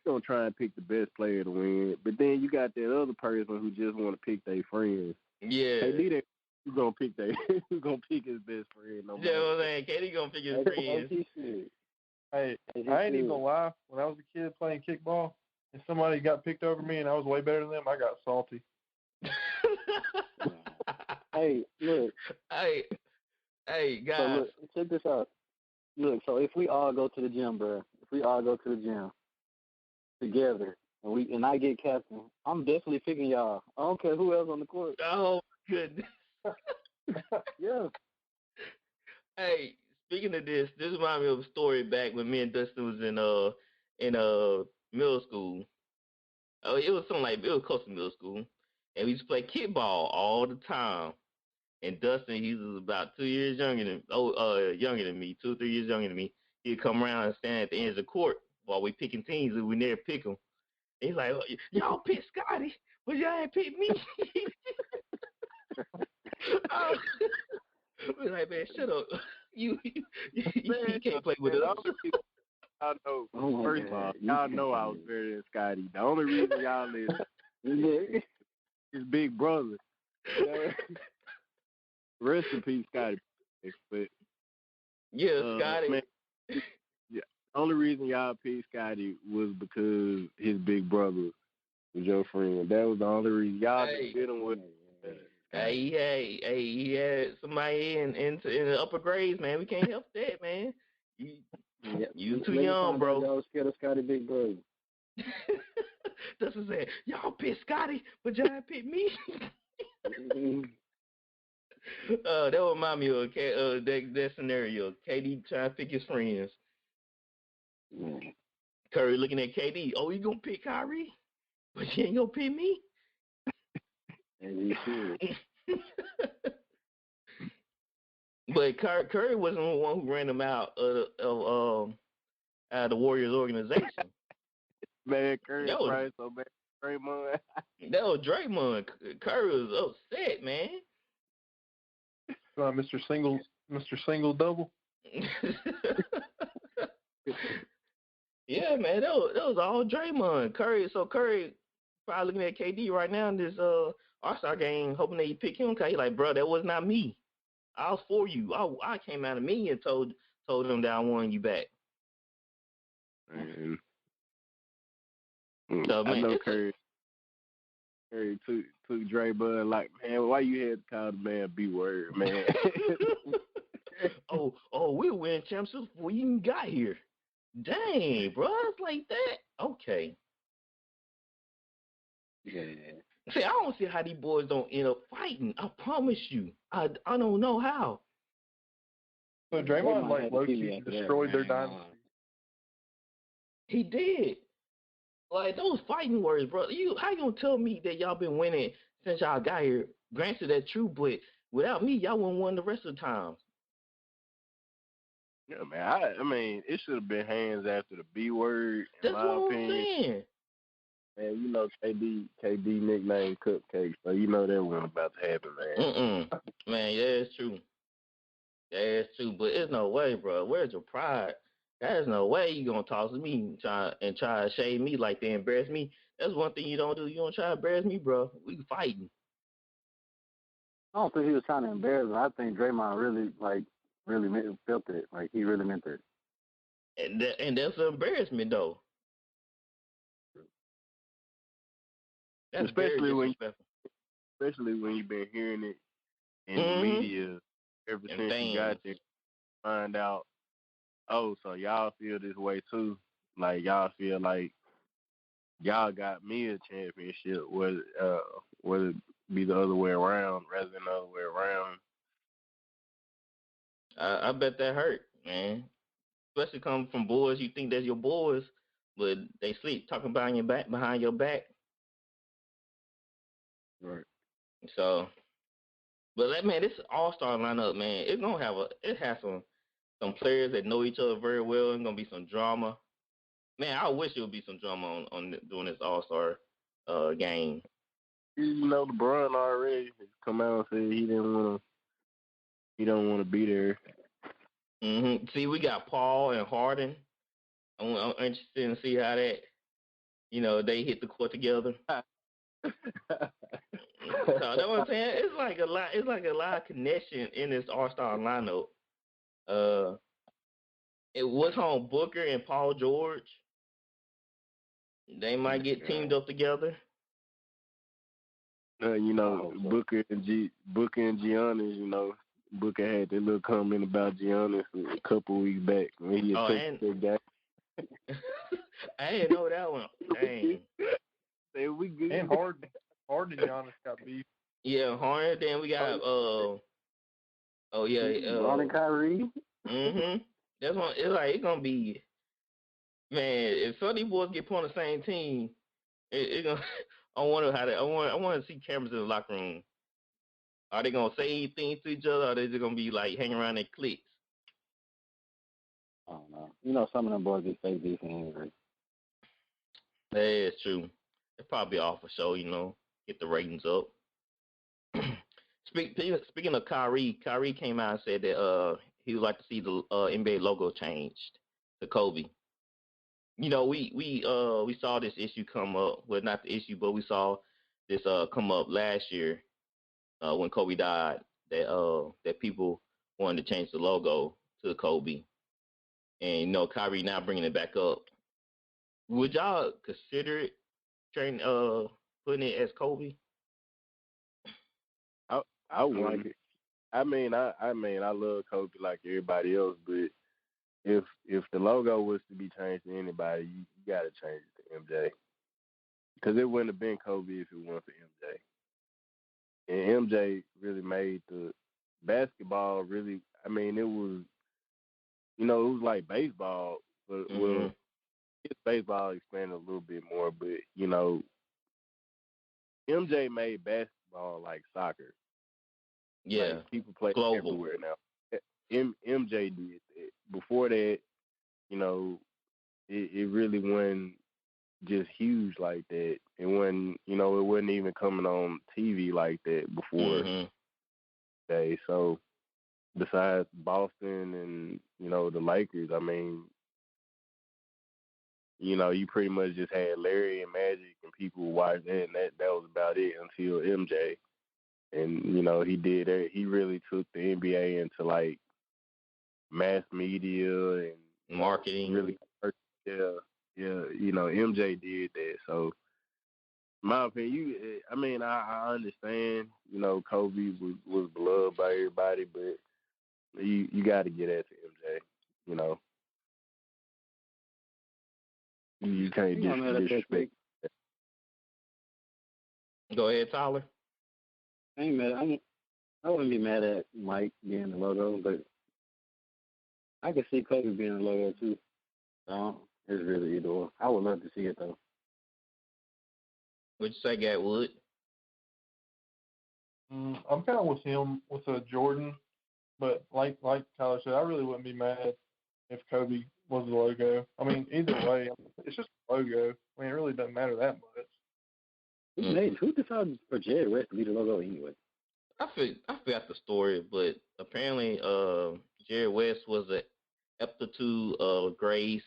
gonna try and pick the best player to win. But then you got that other person who just want to pick their friends. Yeah. KD, who's gonna pick his best friend? No you know what I'm saying? KD gonna pick his friends. Hey, I ain't even gonna lie. When I was a kid playing kickball, and somebody got picked over me and I was way better than them, I got salty. Hey, look. Hey, guys. So look, check this out. Look, so if we all go to the gym, bro, together, and I get captain, I'm definitely picking y'all. I don't care who else on the court. Oh, goodness. Yeah. Hey, speaking of this reminds me of a story back when me and Dustin was in middle school. Oh, it was close to middle school, and we used to play kickball all the time. And Dustin, he was about 2 years younger than me, 2 or 3 years younger than me. He'd come around and stand at the ends of the court while we picking teams, and we never pick them. He's like, y'all pick Scotty, but y'all ain't pick me. We're like, man, shut up. You can't play with us. I know. First of all, y'all know I was better than Scotty. The only reason y'all is his big brother. Rest in peace, Scotty. But Scotty. Man, yeah, the only reason y'all picked Scotty was because his big brother was your friend. That was the only reason y'all did him with. Hey, he had somebody in the upper grades, man. We can't help that, man. You too young, bro. Y'all scared of Scotty, big brother. Dustin said, y'all picked Scotty, but y'all ain't picked me. That would remind me of that scenario. KD trying to pick his friends. Curry looking at KD. Oh, you gonna pick Kyrie, but you ain't gonna pick me. And you should. But Curry wasn't the one who ran him out of the Warriors organization. Man, Curry probably so bad. Draymond. That was Draymond. Curry was upset, man. Mr. Single Double. Yeah, man, that was all Draymond. Curry probably looking at KD right now in this All-Star game, hoping that he pick him. Cause he like, bro, that was not me. I was for you. I came out of me and told him that I wanted you back. So, man, I know Curry took Draymond like, man, why you had to call the man B-word, man? we were winning championships before you even got here. Dang, bro, it's like that. Okay. Yeah. See, I don't see how these boys don't end up fighting. I promise you. I don't know how. So Draymond like had to low see me key after that, destroyed their man. dynasty. He did. Like those fighting words, bro. How you gonna tell me that y'all been winning since y'all got here? Granted, that's true, but without me, y'all wouldn't won the rest of the time. Yeah, man. I mean, it should have been hands after the B word, in That's my what I'm opinion. saying. And you know, KD nickname Cupcake, so you know that wasn't about to happen, man. Man, yeah, it's true. Yeah, it's true, but it's no way, bro. Where's your pride? There's no way you gonna toss me and try to shade me like they embarrass me. That's one thing you don't do. You don't try to embarrass me, bro. We fighting. I don't think he was trying to embarrass him. I think Draymond really felt it. Like he really meant it. And that's an embarrassment, though. That's especially very disrespectful. when you've been hearing it in the Mhm. media ever And since you got there. Find out, oh, so y'all feel this way too. Like y'all feel like y'all got me a championship, whether it be the other way around rather than the other way around. I bet that hurt, man. Especially coming from boys you think that's your boys, but they sleep talking behind your back. Right. So, but man, this all-star lineup, man, it has some players that know each other very well. It's gonna be some drama. Man, I wish it would be some drama on doing this all-star game. You know, LeBron already come out and said he don't want to be there. See, we got Paul and Harden. I'm interested in see how that, they hit the court together. So that's what I'm saying. It's like a lot. It's like a lot of connection in this all-star lineup. It was on Booker and Paul George. They might get teamed up together. You know, Booker and Giannis. You know, Booker had that little comment about Giannis a couple weeks back when he attacked that guy. I didn't know that one. Dang. Say we good. And Harden and Giannis got beef. Yeah, Harden. Then we got LeBron and Kyrie. That's one. It's gonna be, man. If some of these boys get put on the same team, it gonna. I wonder how I want to see cameras in the locker room. Are they gonna say anything to each other, or are they just gonna be like hanging around their cliques? I don't know. You know, some of them boys get fake beef anyway. That is true. It's probably off a show, get the ratings up. Speaking of Kyrie came out and said that he would like to see the NBA logo changed to Kobe. We saw this issue come up. Well, not the issue, but we saw this come up last year when Kobe died. That people wanted to change the logo to Kobe, and Kyrie now bringing it back up. Would y'all consider it putting it as Kobe? I would like it. I mean, I love Kobe like everybody else, but if the logo was to be changed to anybody, you got to change it to MJ, because it wouldn't have been Kobe if it weren't for MJ. And MJ really made the basketball really. I mean, it was it was like baseball, but well, it's baseball expanded a little bit more, but MJ made basketball like soccer. Yeah, like, people play global everywhere now. MJ did that. Before that, it really wasn't just huge like that. It wasn't even coming on TV like that before day. So besides Boston and the Lakers, I mean, you pretty much just had Larry and Magic and people watched that, and that was about it until MJ. And he did that. He really took the NBA into like mass media and marketing. Really, yeah. MJ did that. So, in my opinion, I mean, I understand. Kobe was beloved by everybody, but you got to get that to MJ. You can't disrespect. Go ahead, Tyler. I ain't mad. I wouldn't be mad at Mike being the logo, but I could see Kobe being the logo too. It's really either or. I would love to see it though. What you say, Gatwood? I'm kind of with him with Jordan, but like Tyler said, I really wouldn't be mad if Kobe was the logo. I mean, either way, it's just a logo. I mean, it really doesn't matter that much. Who decided for Jerry West to be the logo anyway? I forgot the story, but apparently, Jerry West was an aptitude, grace,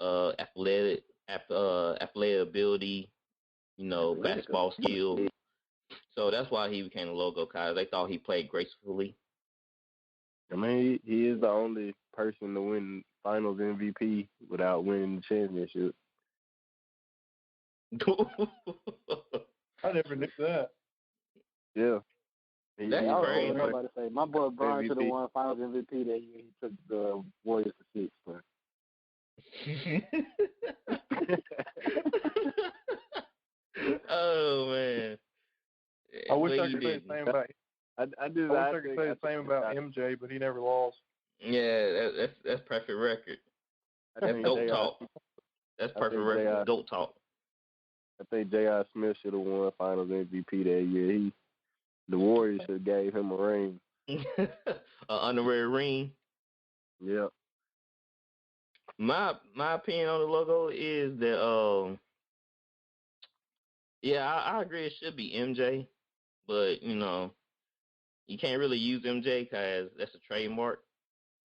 athletic ability, basketball skill. So that's why he became the logo, cause they thought he played gracefully. I mean, he is the only person to win Finals MVP without winning the championship. I never knew that. Yeah. That's I was crazy. about to say my boy Brian should have won Finals MVP that year. He took the Warriors to 6. But. Oh man! I wish I could say the same about. I wish I could say the same about MJ, but he never lost. Yeah, that's perfect record. That's dope talk. That's perfect record. Dope talk. I think J.R. Smith should have won Finals MVP that year. The Warriors should have gave him a ring. An honorary ring. Yeah. My opinion on the logo is that I agree it should be MJ, but you can't really use MJ because that's a trademark.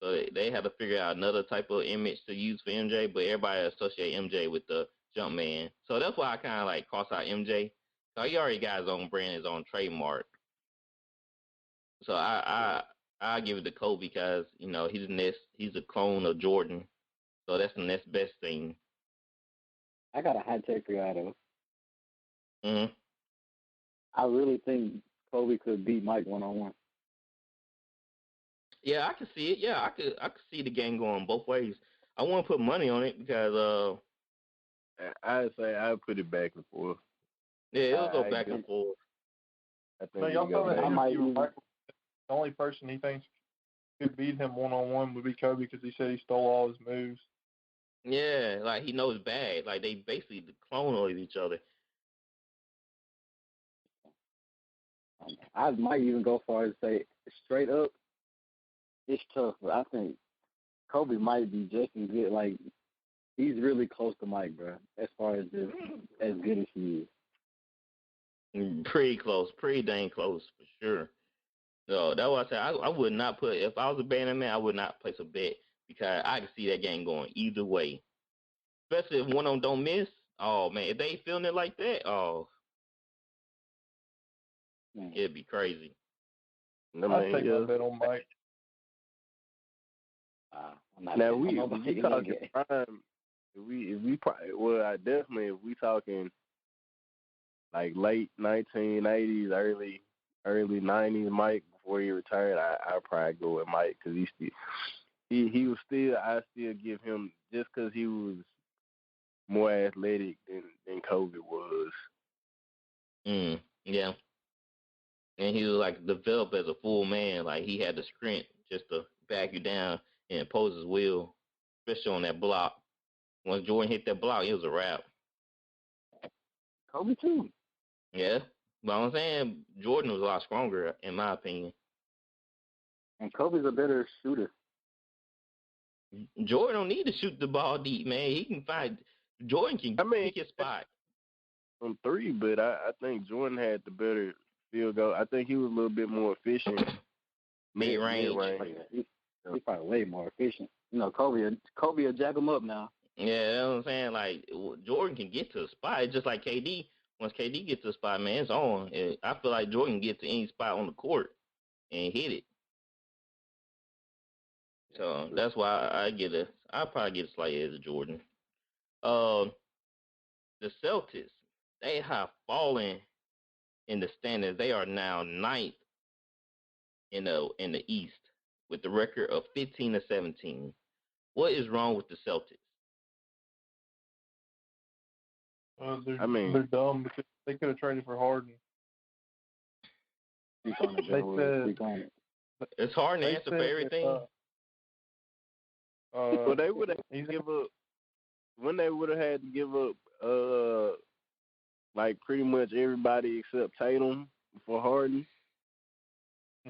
So they have to figure out another type of image to use for MJ, but everybody associate MJ with the Jumpman. So that's why I kind of like cross out MJ. So he already got his own brand, his own trademark. So I give it to Kobe because he's a clone of Jordan. So that's the next best thing. I got a hot take for y'all though. Mm-hmm. I really think Kobe could beat Mike 1-on-1. Yeah, I can see it. Yeah, I could see the game going both ways. I want to put money on it because I'd say I'd put it back and forth. Yeah, it'll go back and forth. I think No, y'all saw that interview with Michael. The only person he thinks could beat him 1-on-1 would be Kobe because he said he stole all his moves. Yeah, like he knows bad. Like they basically the clone of each other. I might even go far as to say straight up, it's tough, but I think Kobe might be just as good. Like he's really close to Mike, bro. As far as as good as he is. Pretty close, pretty dang close for sure. So that's why I said I would not put if I was a betting man, I would not place a bet because I can see that game going either way. Especially if one of them don't miss. Oh man, if they feeling it like that, it'd be crazy. I'd take my bet on Mike. Now we talking prime. If we talking like late 1980s, early 90s, Mike before he retired, I'd probably go with Mike because he was still. I still give him just because he was more athletic than Kobe was. Yeah. And he was like developed as a full man. Like he had the strength just to back you down and impose his will, especially on that block. Once Jordan hit that block, it was a wrap. Kobe too. Yeah. But I'm saying Jordan was a lot stronger, in my opinion. And Kobe's a better shooter. Jordan don't need to shoot the ball deep, man. He can find Jordan can pick his spot. From three, but I think Jordan had the better field goal. I think he was a little bit more efficient. Mid-range. He's probably way more efficient. Kobe will jack him up now. Yeah, that's what I'm saying. Like, Jordan can get to the spot. It's just like KD. Once KD gets to the spot, man, it's on. I feel like Jordan can get to any spot on the court and hit it. So that's why I'll probably get a slight edge of Jordan. The Celtics, they have fallen in the standings. They are now 9th in the East with the record of 15-17. What is wrong with the Celtics? They're dumb because they could have traded for Harden. Speak on it, They Joe. said Speak on it. It's hard to they answer said for everything. Well, they would have he's give up when they would have had to give up like pretty much everybody except Tatum for Harden.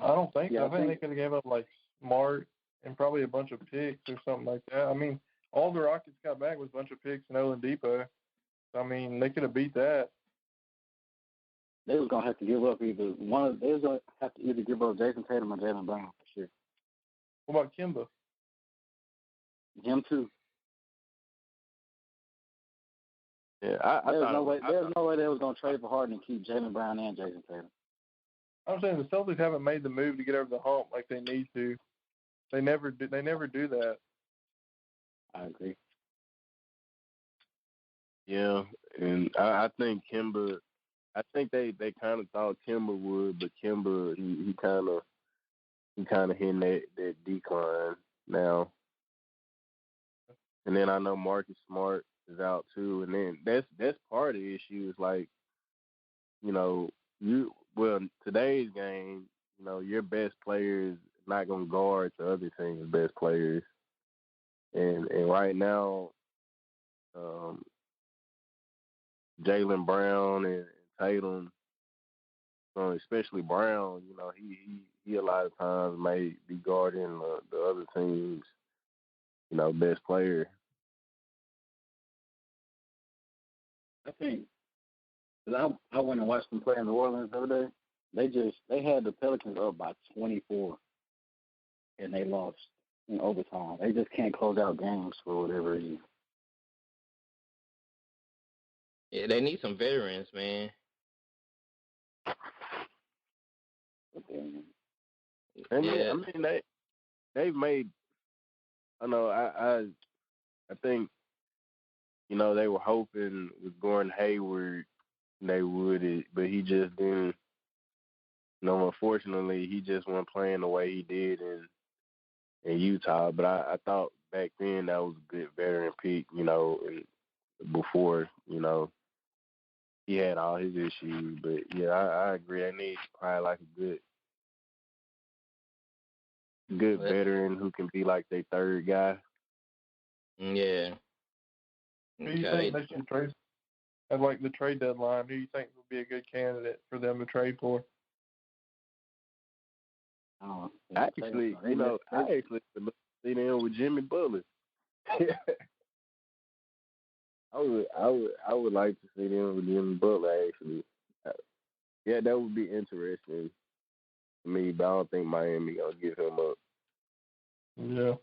I don't think Yeah, so. I I think they think- could have gave up like Smart and probably a bunch of picks or something like that. I mean, all the Rockets got back was a bunch of picks and Oladipo. I mean, they could have beat that. They was gonna have to give up either one. They was gonna have to either give up Jason Tatum or Jaylen Brown for sure. What about Kimba? Him too. Yeah, I There's thought no it way. was- There's no way they was gonna trade for Harden and keep Jaylen Brown and Jason Tatum. I'm saying the Celtics haven't made the move to get over the hump like they need to. They never do. They never do that. I agree. Yeah, and I think Kimba. I think they kind of thought Kimba would, but Kimba he kind of hitting that decline now. And then I know Marcus Smart is out too, and then that's part of the issue. Is like, you know, today's game, you know, your best player is not gonna guard the other team's best players, and right now, Jaylen Brown and Tatum, especially Brown, you know, he a lot of times may be guarding the other team's, you know, best player. I think. 'Cause I went and watched them play in New Orleans the other day. They had the Pelicans up by 24, and they lost in overtime. They just can't close out games for whatever reason. Yeah, they need some veterans, man. And Yeah. I mean they've made. I know I think, you know, they were hoping with Gordon Hayward they would, but he just didn't. You know, unfortunately, he just wasn't playing the way he did in Utah. But I thought back then that was a good veteran pick. You know, and before, you know, he had all his issues. But yeah, I agree. They need probably like a good veteran who can be like their third guy. Yeah. Who do you think they should trade at like the trade deadline? Who do you think would be a good candidate for them to trade for? Actually, you know, I actually see them with Jimmy Butler. I would like to see them with Jimmy Butler. Actually, yeah, that would be interesting to me. But I don't think Miami gonna give him up. Yeah,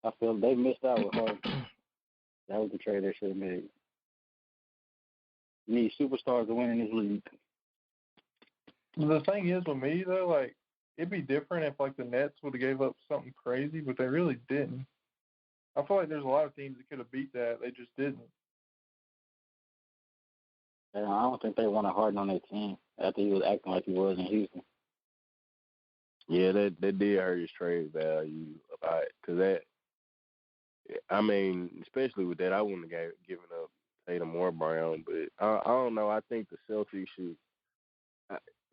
I feel they missed out with Harden. That was the trade they should have made. You need superstars to win in this league. The thing is with me though, like it'd be different if like the Nets would have gave up something crazy, but they really didn't. I feel like there's a lot of teams that could have beat that. They just didn't. And I don't think they wanted Harden on their team after he was acting like he was in Houston. Yeah, that did hurt his trade value a lot. Cause that, I mean, especially with that, I wouldn't have given up Tatum or Brown. But I don't know. I think the Celtics should.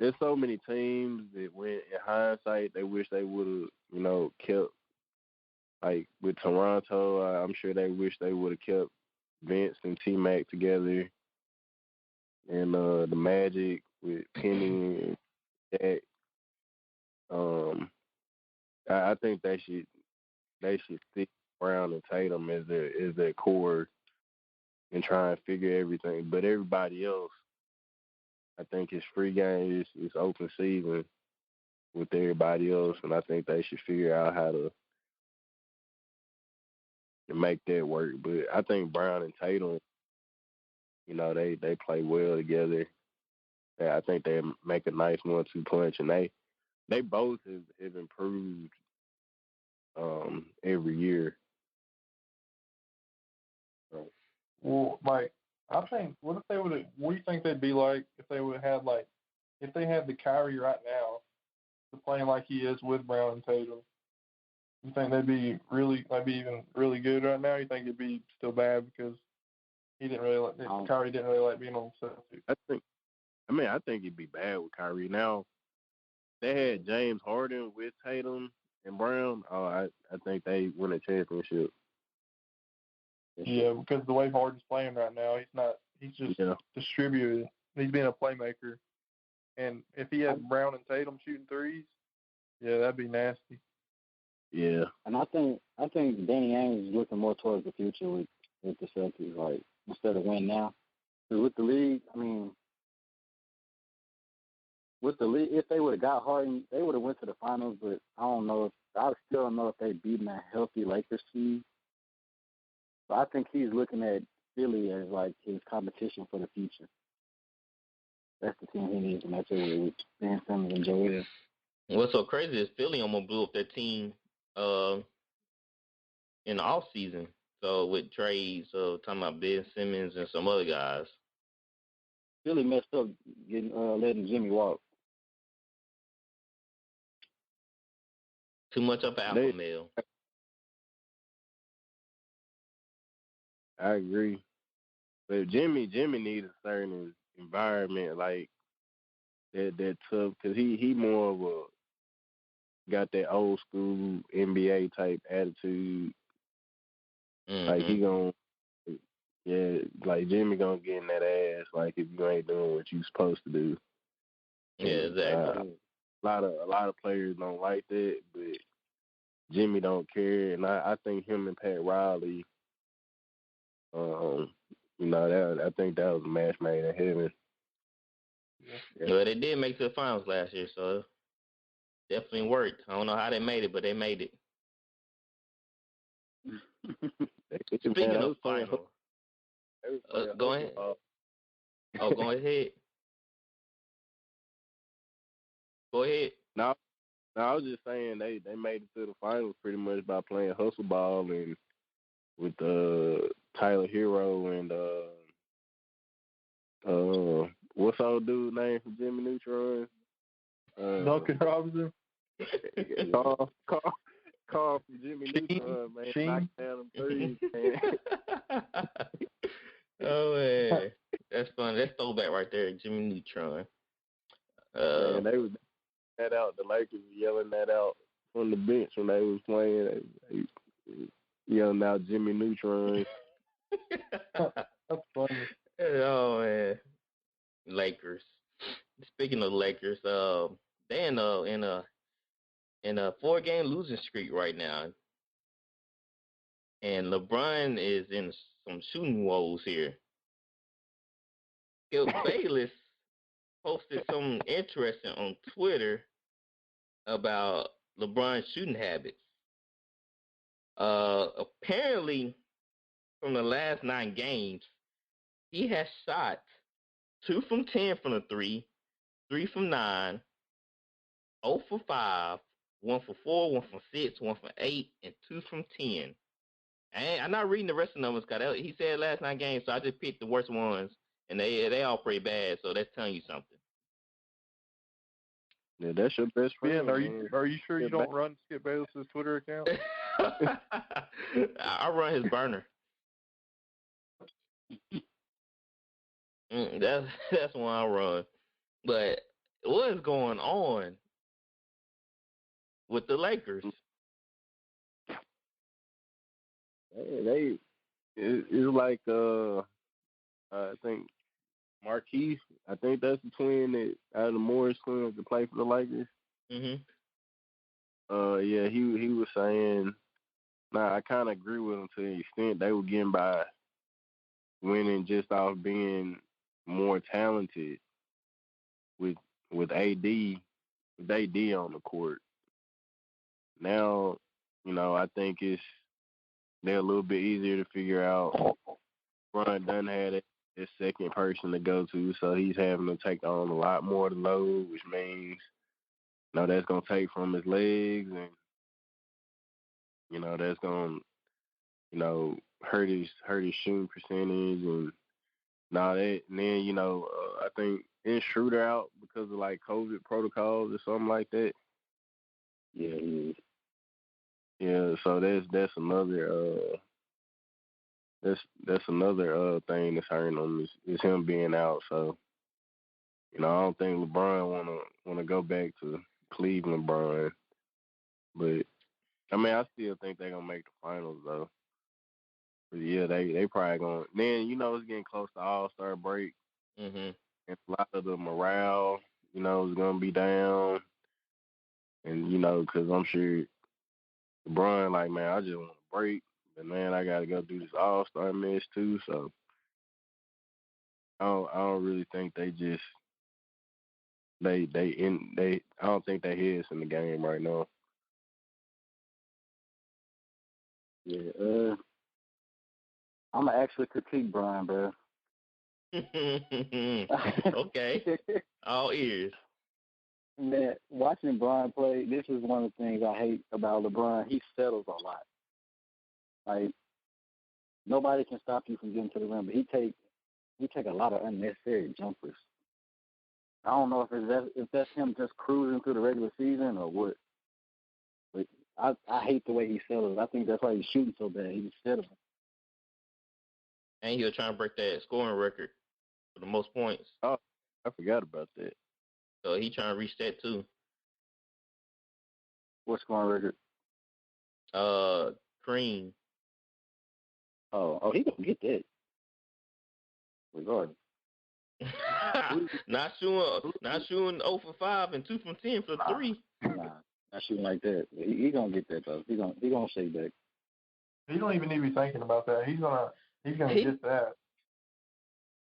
There's so many teams that went in hindsight, they wish they would have, you know, kept, like with Toronto, I'm sure they wish they would have kept Vince and T-Mac together. And the Magic with Penny and Jack. I think they should stick Brown and Tatum as their core and try and figure everything. But everybody else, I think it's free game, it's open season with everybody else, and I think they should figure out how to make that work. But I think Brown and Tatum, you know, they play well together. Yeah, I think they make a nice 1-2 punch, and they both have improved every year. Well, like I think, what if they would have? What do you think they'd be like if they would have had like if they had the Kyrie right now, to playing like he is with Brown and Tatum? You think they'd be even really good right now? You think it'd be still bad because He didn't really Kyrie didn't really like being on the Celtics. I think it'd be bad with Kyrie. Now, they had James Harden with Tatum and Brown. Oh, I think they win a championship. Yeah, because the way Harden's playing right now, he's just distributed. He's being a playmaker. And if he had Brown and Tatum shooting threes, yeah, that'd be nasty. Yeah. And I think Danny Ainge is looking more towards the future with the Celtics, like instead of win now. With the league, if they would have got Harden, they would have went to the finals. But I still don't know if they beaten a healthy Lakers team. So I think he's looking at Philly as like his competition for the future. That's the team he needs to match up with Ben Simmons and Joel. What's so crazy is Philly almost blew up their team in the off season. So with trades, talking about Ben Simmons and some other guys. Philly messed up letting Jimmy walk. Too much up alpha male. I agree. But Jimmy needs a certain environment like that tough, because he more of a got that old school NBA type attitude. Mm-hmm. Like he like Jimmy gonna get in that ass like if you ain't doing what you supposed to do. Yeah, exactly. A lot of players don't like that, but Jimmy don't care, and I think him and Pat Riley, I think that was a match made in heaven. Yeah. Well, they did make it to the finals last year, so definitely worked. I don't know how they made it, but they made it. Speaking of finals, go ahead. Go ahead. Go ahead. No, I was just saying they made it to the finals pretty much by playing hustle ball and with Tyler Hero and what's old dude name from Jimmy Neutron? Duncan Robinson. Carl from Jimmy Neutron, man. Knocked down them threes, man. Oh man, that's fun. That's throwback right there, Jimmy Neutron. Man, they was that out. The Lakers yelling that out from the bench when they was playing. They yelling out Jimmy Neutron. That's funny. Oh man, Lakers. Speaking of Lakers, they in a 4-game losing streak right now, and LeBron is in some shooting woes here. Skip Bayless posted something interesting on Twitter about LeBron's shooting habits. Apparently, from the last 9 games, he has shot 2 from 10 from the 3, 3 from 9, 0 for 5, 1 for 4, 1 for 6, 1 for 8, and 2 from 10. I'm not reading the rest of the numbers because he said last 9 games, so I just picked the worst ones, and they all pretty bad. So that's telling you something. Yeah, that's your best friend. Ben, are you sure you don't run Skip Bayless's Twitter account? I run his burner. That's one I run. But what is going on with the Lakers? It's like I think Marquise. I think that's the twin that out of the Morris twins that play for the Lakers. Mhm. Yeah, he was saying. Nah, I kind of agree with him to the extent they were getting by winning just off being more talented with AD on the court. Now, I think they're a little bit easier to figure out. Bron done had his second person to go to, so he's having to take on a lot more of the load, which means, that's going to take from his legs, and, that's going to, hurt his shooting percentage and all that. And then, I think in Schroeder out because of, like, COVID protocols or something like that. Yeah, he is. Yeah, so that's another that's another thing that's hurting him is him being out. So I don't think LeBron wanna go back to Cleveland, Brian. But I mean, I still think they're gonna make the finals though. But yeah, they probably gonna. Then it's getting close to All-Star break, Mhm. and a lot of the morale, is gonna be down. And because I'm sure LeBron, like, man, I just want a break, but man, I gotta go do this All-Star mess too. So I don't really think they just they I don't think they heads in the game right now. Yeah, I'm gonna actually critique Brian, bro. Okay. All ears. Man, watching Brian play, this is one of the things I hate about LeBron. He settles a lot. Like nobody can stop you from getting to the rim, but he take a lot of unnecessary jumpers. I don't know if that's him just cruising through the regular season or what. But I hate the way he settles. I think that's why he's shooting so bad. He's settling. And he'll try to break that scoring record for the most points. Oh, I forgot about that. So he trying to reach that too. What scoring record? Cream. Oh, he gonna get that. Regardless. not shooting 0 for 5 and 2 from 10 for 3. Nah, not shooting like that. He gonna get that though. He gonna shake back. He don't even need to be thinking about that. He's gonna get that.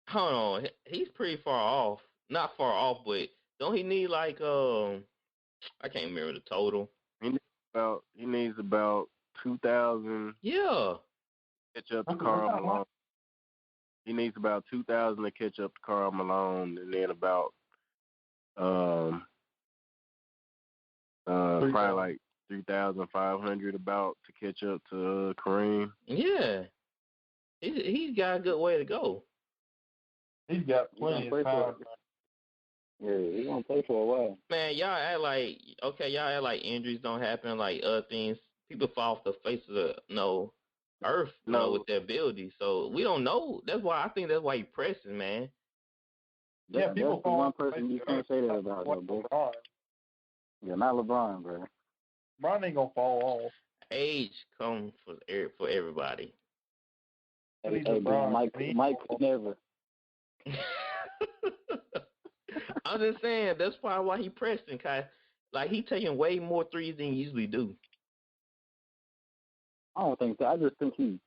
Hold on, he's pretty far off. Not far off, but don't he need like I can't remember the total. He needs about 2,000. Yeah. Catch up to Karl Malone. He needs about 2,000 to catch up to Karl Malone, and then about probably like 3,500 about to catch up to Kareem. Yeah. He's got a good way to go. He's got plenty of time. Yeah, he's gonna play for a while. Man, y'all act like injuries don't happen, like other things. People fall off the face of the earth, with their ability. So we don't know. That's why he's pressing, man. Yeah, people fall one person you can't say that about, though, bro. Yeah, not LeBron, bro. LeBron ain't gonna fall off. Age comes for everybody. Hey, Mike could never. I'm just saying that's probably why he pressing, cause like he taking way more threes than he usually do. I don't think so. I just think he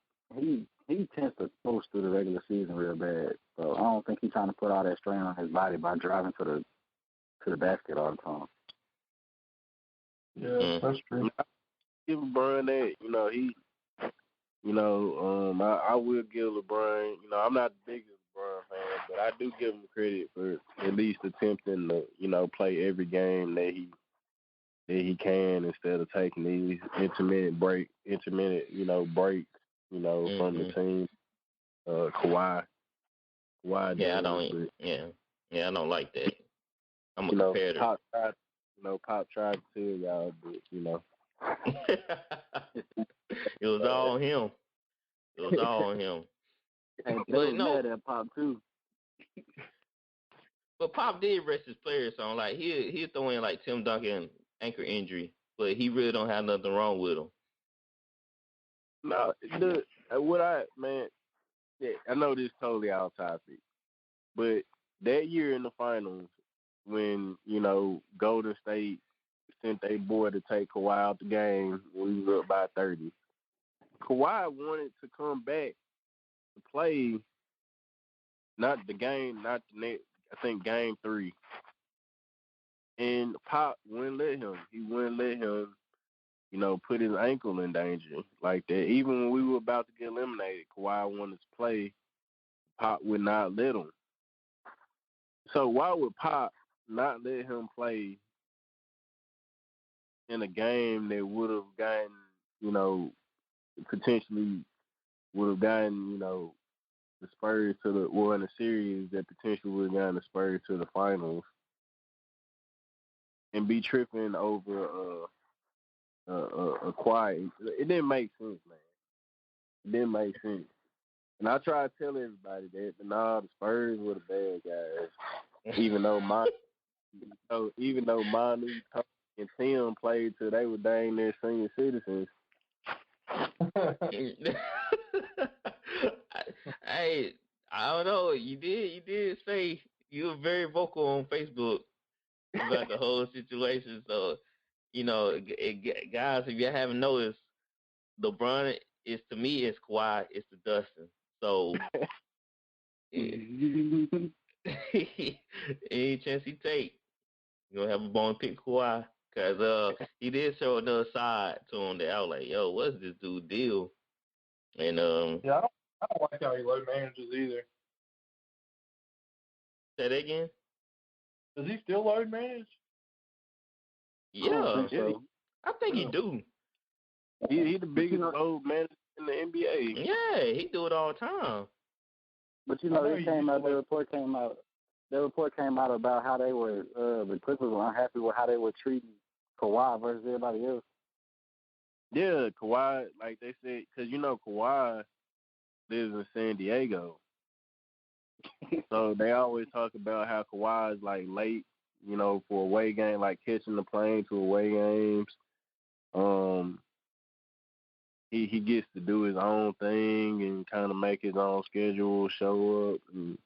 tends to post through the regular season real bad. So I don't think he's trying to put all that strain on his body by driving to the basket all the time. Yeah, that's true. Give LeBron that. He, I will give LeBron. I'm not the biggest LeBron fan, but I do give him credit for at least attempting to, play every game that he can instead of taking these intermittent breaks, from the team. Kawhi. Yeah, I don't like that. I'm a competitor. Pop tried to tell y'all, but it was all on him. And but no, mad at Pop too. But Pop did rest his players on. Like he'll throw in like Tim Duncan ankle injury, but he really don't have nothing wrong with him. No, I know this is totally out topic, but that year in the finals when Golden State sent their boy to take Kawhi out the game when we were up by 30. Kawhi wanted to come back to play, not the next, I think game 3. And Pop wouldn't let him. He wouldn't let him, put his ankle in danger like that. Even when we were about to get eliminated, Kawhi wanted to play. Pop would not let him. So why would Pop not let him play in a game that would have gotten, potentially would have gotten, the Spurs in a series that potentially would have gotten the Spurs to the finals, and be tripping over a quiet? It didn't make sense, man. It didn't make sense. And I try to tell everybody that, but nah, the Spurs were the bad guys. Even though Manu, Tony, and Tim played till they were dang near senior citizens. I don't know. You did say you were very vocal on Facebook about the whole situation. So, guys, if you haven't noticed, LeBron is to me is Kawhi, it's to Dustin. So any chance he take, you gonna have a bone pick Kawhi because he did show another side to him that I was like, yo, what's this dude deal? And yeah, I don't like how he load manages either. say that again. Does he still load manage? Yeah, So. I think he do. He the biggest load manager in the NBA. Yeah, he do it all the time. But the report came out. The report came out about how they were the Clippers were unhappy with how they were treating Kawhi versus everybody else. Yeah, Kawhi, like they said, because Kawhi lives in San Diego, so they always talk about how Kawhi is like late, for away game, like catching the plane to away games. He gets to do his own thing and kind of make his own schedule, show up, and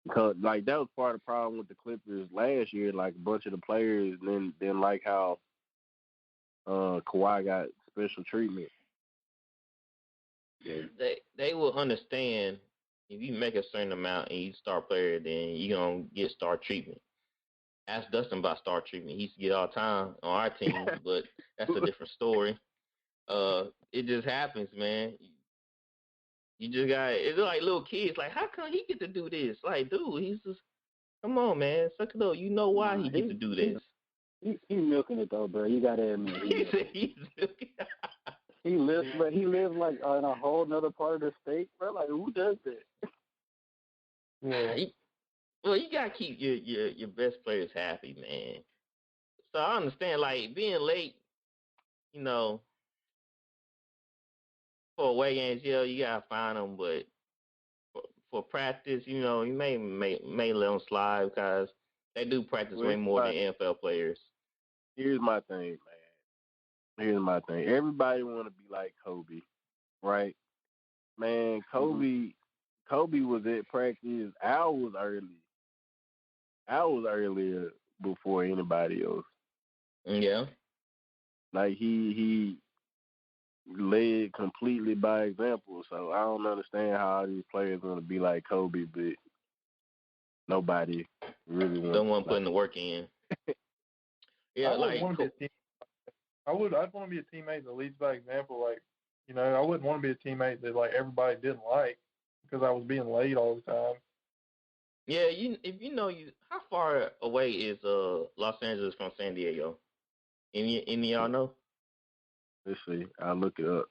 because like that was part of the problem with the Clippers last year. Like a bunch of the players didn't like how Kawhi got special treatment. Yeah. They will understand if you make a certain amount and you star player, then you're gonna get star treatment. Ask Dustin about star treatment. He used to get all the time on our team, but that's a different story. It just happens, man. You just got it's like little kids. Like, how come he get to do this? Like, dude, he's just come on, man, suck it up. You know why he get to do this? He's milking it though, bro. You gotta admit. He's milking. He lives like in a whole nother part of the state, bro. Like, who does that? Yeah. Well, you gotta keep your best players happy, man. So I understand, like being late, for away games, yeah, you gotta find them, but for practice, you may let them slide because they do practice way more than NFL players. Here's my thing, man. Everybody want to be like Kobe, right? Man, Kobe was at practice hours earlier before anybody else. Yeah. Like he led completely by example. So I don't understand how all these players want to be like Kobe, but nobody really wants. Don't want to put the work in. Yeah, I'd want to be a teammate that leads by example. Like, I wouldn't want to be a teammate that like everybody didn't like because I was being late all the time. Yeah, how far away is Los Angeles from San Diego? Any of y'all know? Let's see. I'll look it up.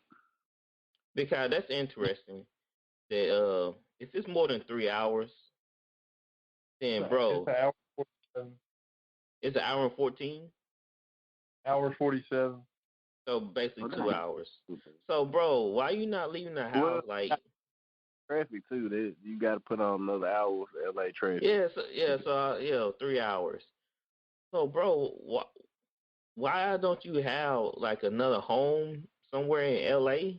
Because that's interesting. That if it's more than 3 hours, then bro, it's an hour and 14. Hour 47. So basically 2 hours. So bro, why you not leaving the house like? Traffic too. You got to put on another hour for LA traffic. So 3 hours. So bro, why don't you have like another home somewhere in LA?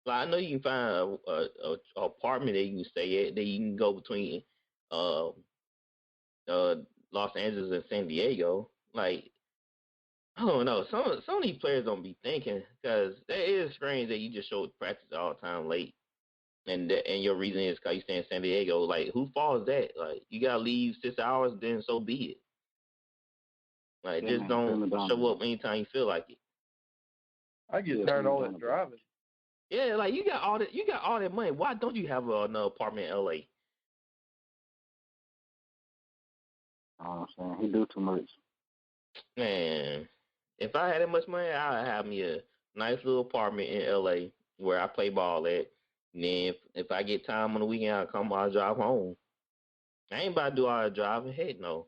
Like, I know you can find a apartment that you can stay at that you can go between Los Angeles and San Diego. Like, I don't know. Some of these players don't be thinking because that is strange that you just show practice all the time late, and your reason is because you stay in San Diego. Like, who falls that? Like, you gotta leave 6 hours, then so be it. Like, just don't show up anytime you feel like it. I get tired of all that driving. Yeah, like you got all that money. Why don't you have another apartment in LA? I'm saying he do too much. Man, if I had that much money, I'd have me a nice little apartment in LA where I play ball at. And then if I get time on the weekend, I'll drive home. I ain't about to do all the driving. Heck no.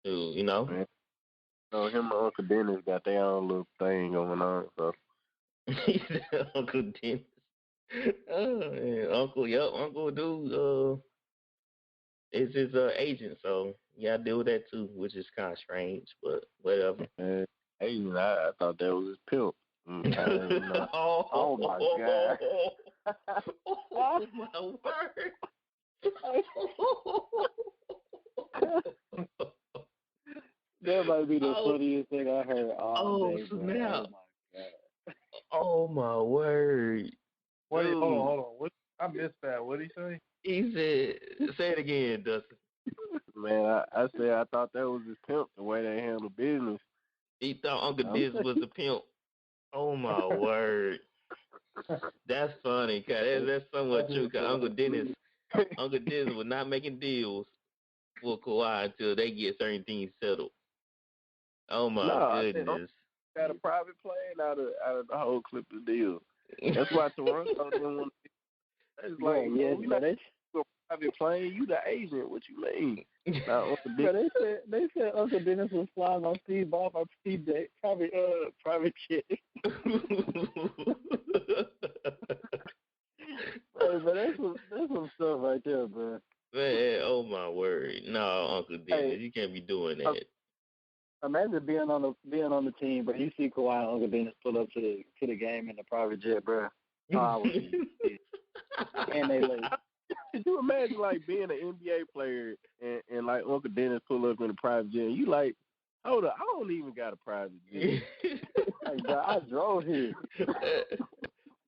Dude, Man. So him and Uncle Dennis got their own little thing going on. So He said Uncle Dennis. Oh, man. Uncle dude. Is his agent, so you gotta deal with that too, which is kind of strange, but whatever. Hey, I thought that was his pimp. Oh my God. Oh my word! That might be the Oh, funniest thing I heard all day, bro. snap! Oh my God. Oh my word! Wait, Dude, hold on. What? I missed that. What did he say? he said, "Say it again, Dustin." Man, I said I thought that was his pimp, the way they handle business. He thought Uncle I'm Dennis was the pimp. Oh my word! That's funny, cause that's somewhat true. Cause Uncle Dennis was not making deals for Kawhi until they get certain things settled. Oh No, my I said goodness! got a private plane out of the whole Clippers deal. That's why Toronto didn't want to. It's bro, like, yeah, we bro, not a private plane. You the agent. What you mean? Now, on the bro, big, they said Uncle Dennis was flying on Steve Ballmer private jet. Hey, but that's some stuff right there, bro. Man, oh my word! No, Uncle Dennis, Hey, you can't be doing uh, that. imagine being on the team, but you see Kawhi and Uncle Dennis pull up to the game in the private jet, bro. Oh, I would be pissed. And they late. could you imagine like being an NBA player and like Uncle Dennis pull up in a private jet? You like, hold up, I don't even got a private jet. Like, bro, I drove here.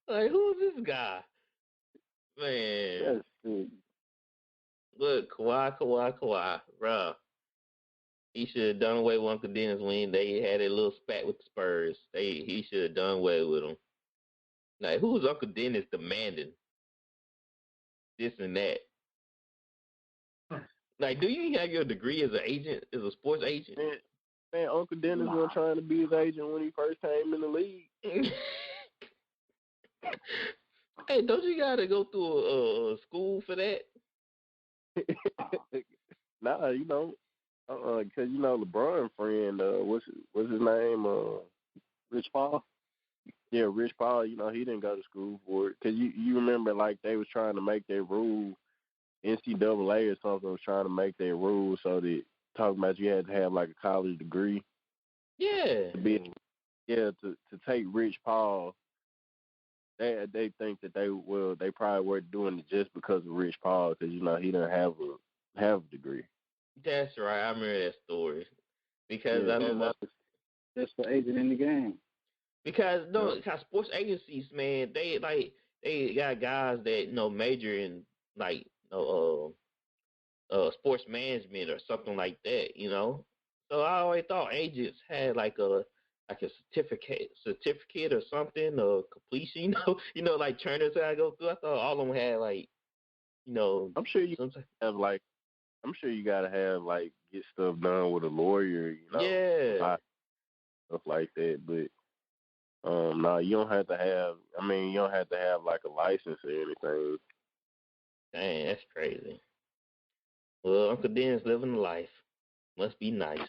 Like, who's this guy? Man, That's sick. look, Kawhi, bruh. He should have done away with Uncle Dennis when they had a little spat with the Spurs. He should have done away with him. Like, who's Uncle Dennis demanding this and that? Like, do you have your degree as an agent, as a sports agent? Man, Uncle Dennis wasn't trying to be his agent when he first came in the league. Hey, don't you gotta go through a school for that? Nah, because LeBron friend, what's his name? Rich Paul? Yeah, Rich Paul. He didn't go to school for it. Cause you remember like they was trying to make their rule, NCAA or something was trying to make their rule so that talking about you had to have like a college degree Yeah. to be to take Rich Paul. They think that they probably were doing it just because of Rich Paul because he didn't have a degree. That's right. I remember that story. Because Yeah, I mean, That's the agent in the game. because sports agencies, man, they got guys that major in like sports management or something like that. So I always thought agents had like a certificate or something or completion. Like trainers that I go through. I thought all of them had like I'm sure you something. have like I'm sure you gotta have like get stuff done with a lawyer, Yeah. stuff like that. But no, you don't have to have. I mean, you don't have to have like a license or anything. Dang, that's crazy. Well, Uncle Dennis living the life. Must be nice.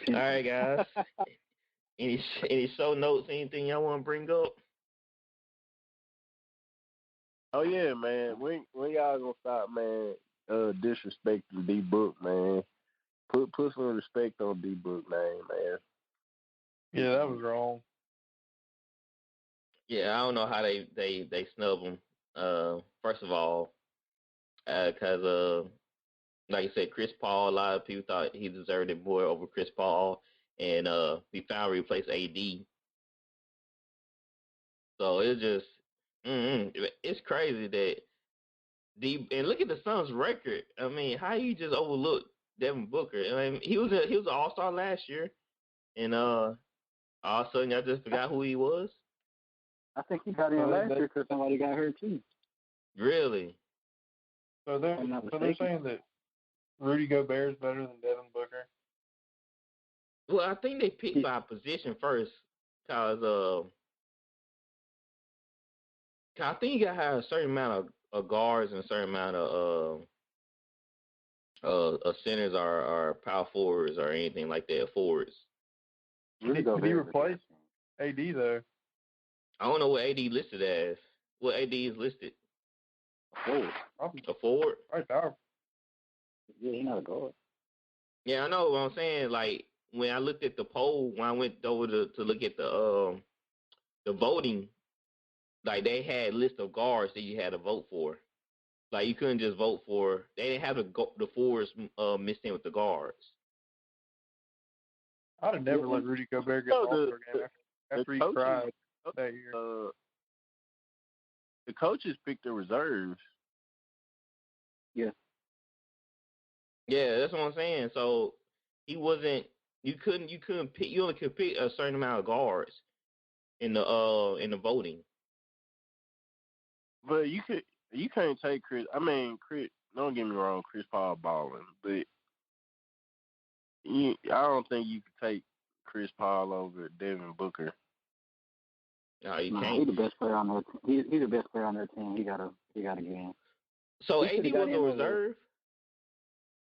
All right, guys. Any show notes? Anything y'all want to bring up? Oh yeah, man. When y'all gonna stop, man? Disrespecting D Book, man. Put some respect on D Book name, man. Yeah, that was wrong. Yeah, I don't know how they snub him. First of all, because like you said, Chris Paul. A lot of people thought he deserved it more over Chris Paul, and he finally replaced AD. So it's just, it's crazy that and look at the Suns' record. I mean, how you just overlook Devin Booker? I mean, he was an All-Star last year, and all of a sudden I just forgot who he was. I think he got in last year because somebody got hurt too. Really? So they're saying that Rudy Gobert is better than Devin Booker. Well, I think they picked by position first, cause I think you gotta have a certain amount of guards and a certain amount of centers or power forwards or anything like that, forwards. Rudy Did he Gobert. replace AD though? I don't know what AD listed as. What AD is listed? Oh, Probably A forward? right there. yeah, he's not a guard. Yeah, I know what I'm saying. Like when I looked at the poll, when I went over to look at the voting, like they had a list of guards that you had to vote for. Like you couldn't just vote for. They didn't have the forwards mixed in with the guards. I'd have never let Rudy Gobert get an All-Star game after he coaches- cried that year. The coaches picked the reserves. Yeah, that's what I'm saying. So he wasn't. You couldn't pick. You only could pick a certain amount of guards in the voting. But you can't take Chris. I mean, Chris. Don't get me wrong, Chris Paul balling, but I don't think you could take Chris Paul over Devin Booker. No, you Nah, can't. he's the best player on that. He's the best player on their team. He gotta get in. So he AD could've got was in a over- reserve.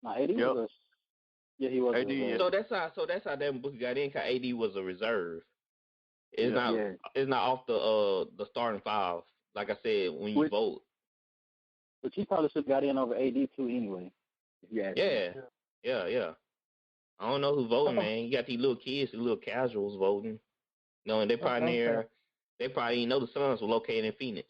Nah, AD Yep. was. Yeah, he was. AD, a reserve. So that's how Devin Booker got in. Cause AD was a reserve. It's Yeah. not. Yeah. It's not off the starting five. Like I said, when you Which- vote. But he probably should have got in over AD too anyway. If you ask me. Yeah. I don't know who voting, man. You got these little kids, the little casuals voting. No, and they probably Okay. they probably didn't know the Suns were located in Phoenix.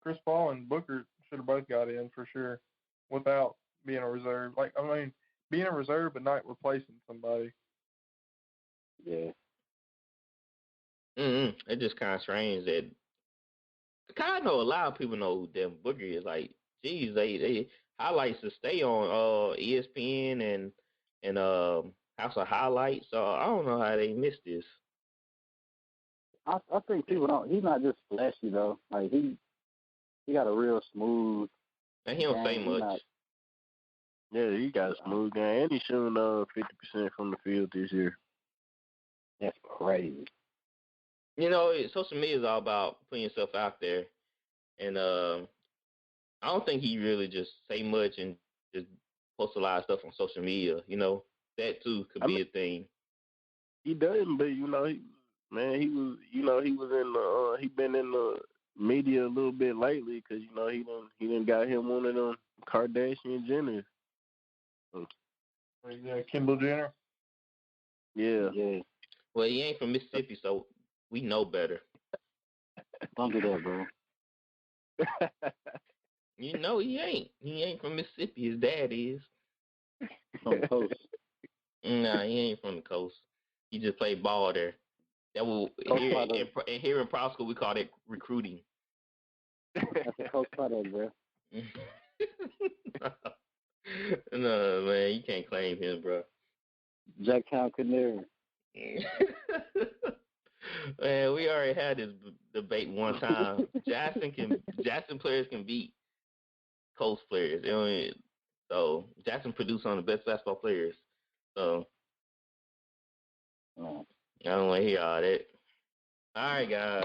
Chris Paul and Booker should have both got in for sure without being a reserve. Like, I mean, being a reserve but not replacing somebody. Yeah. It's just kind of strange that. I know a lot of people know who Devin Booker is. Like, geez, they highlights to stay on ESPN and House of Highlights. So I don't know how they missed this. I think people don't. He's not just flashy though. Like he got a real smooth. And he don't say game. much. Yeah, he got a smooth game, and he's shooting 50% from the field this year. That's crazy. You know, social media is all about putting yourself out there, and I don't think he really just say much and just post a lot of stuff on social media. You know, that too could be a thing. He doesn't, but he was in he been in the media a little bit lately because he done got him one of them Kardashian Jenners. Yeah, Kendall Jenner. Yeah. Yeah. Well, he ain't from Mississippi, so we know better. Don't do that, bro. You know he ain't. He ain't from Mississippi. His dad is. From the coast. Nah, he ain't from the coast. He just played ball there. That will here in Pro School we call it recruiting. That's the coast product, bro. No, man, you can't claim him, bro. Jacktown could never. Man, we already had this debate one time. Jackson players can beat coast players. So Jackson produced on the best basketball players. So Oh. I don't want to hear all that. All right, guys.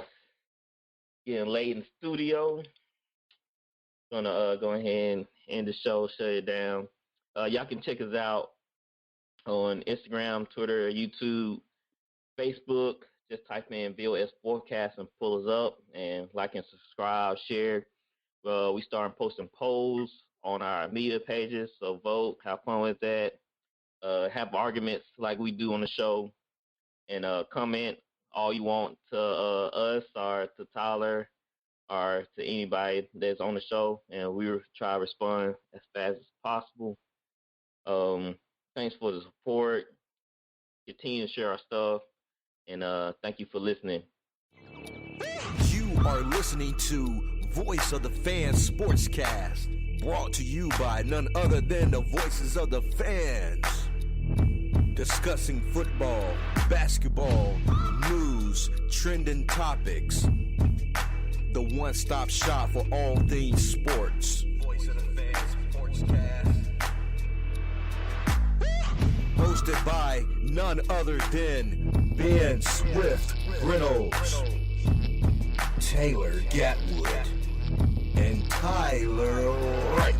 Getting late in the studio. Gonna go ahead and end the show, shut it down. Y'all can check us out on Instagram, Twitter, YouTube, Facebook. Just type in VOS Forecast and pull us up, and like and subscribe, share. We started posting polls on our media pages, so vote, have fun with that. Have arguments like we do on the show, and comment all you want to us or to Tyler or to anybody that's on the show, and we will try to respond as fast as possible. Thanks for the support. Continue to share our stuff, and thank you for listening. You are listening to Voice of the Fans Sportscast, brought to you by none other than the voices of the fans. Discussing football, basketball, news, trending topics. The one-stop shop for all things sports. Voice of the Fans Sportscast. Hosted by none other than Ben Swift Reynolds, Taylor Gatwood, and Tyler Wright.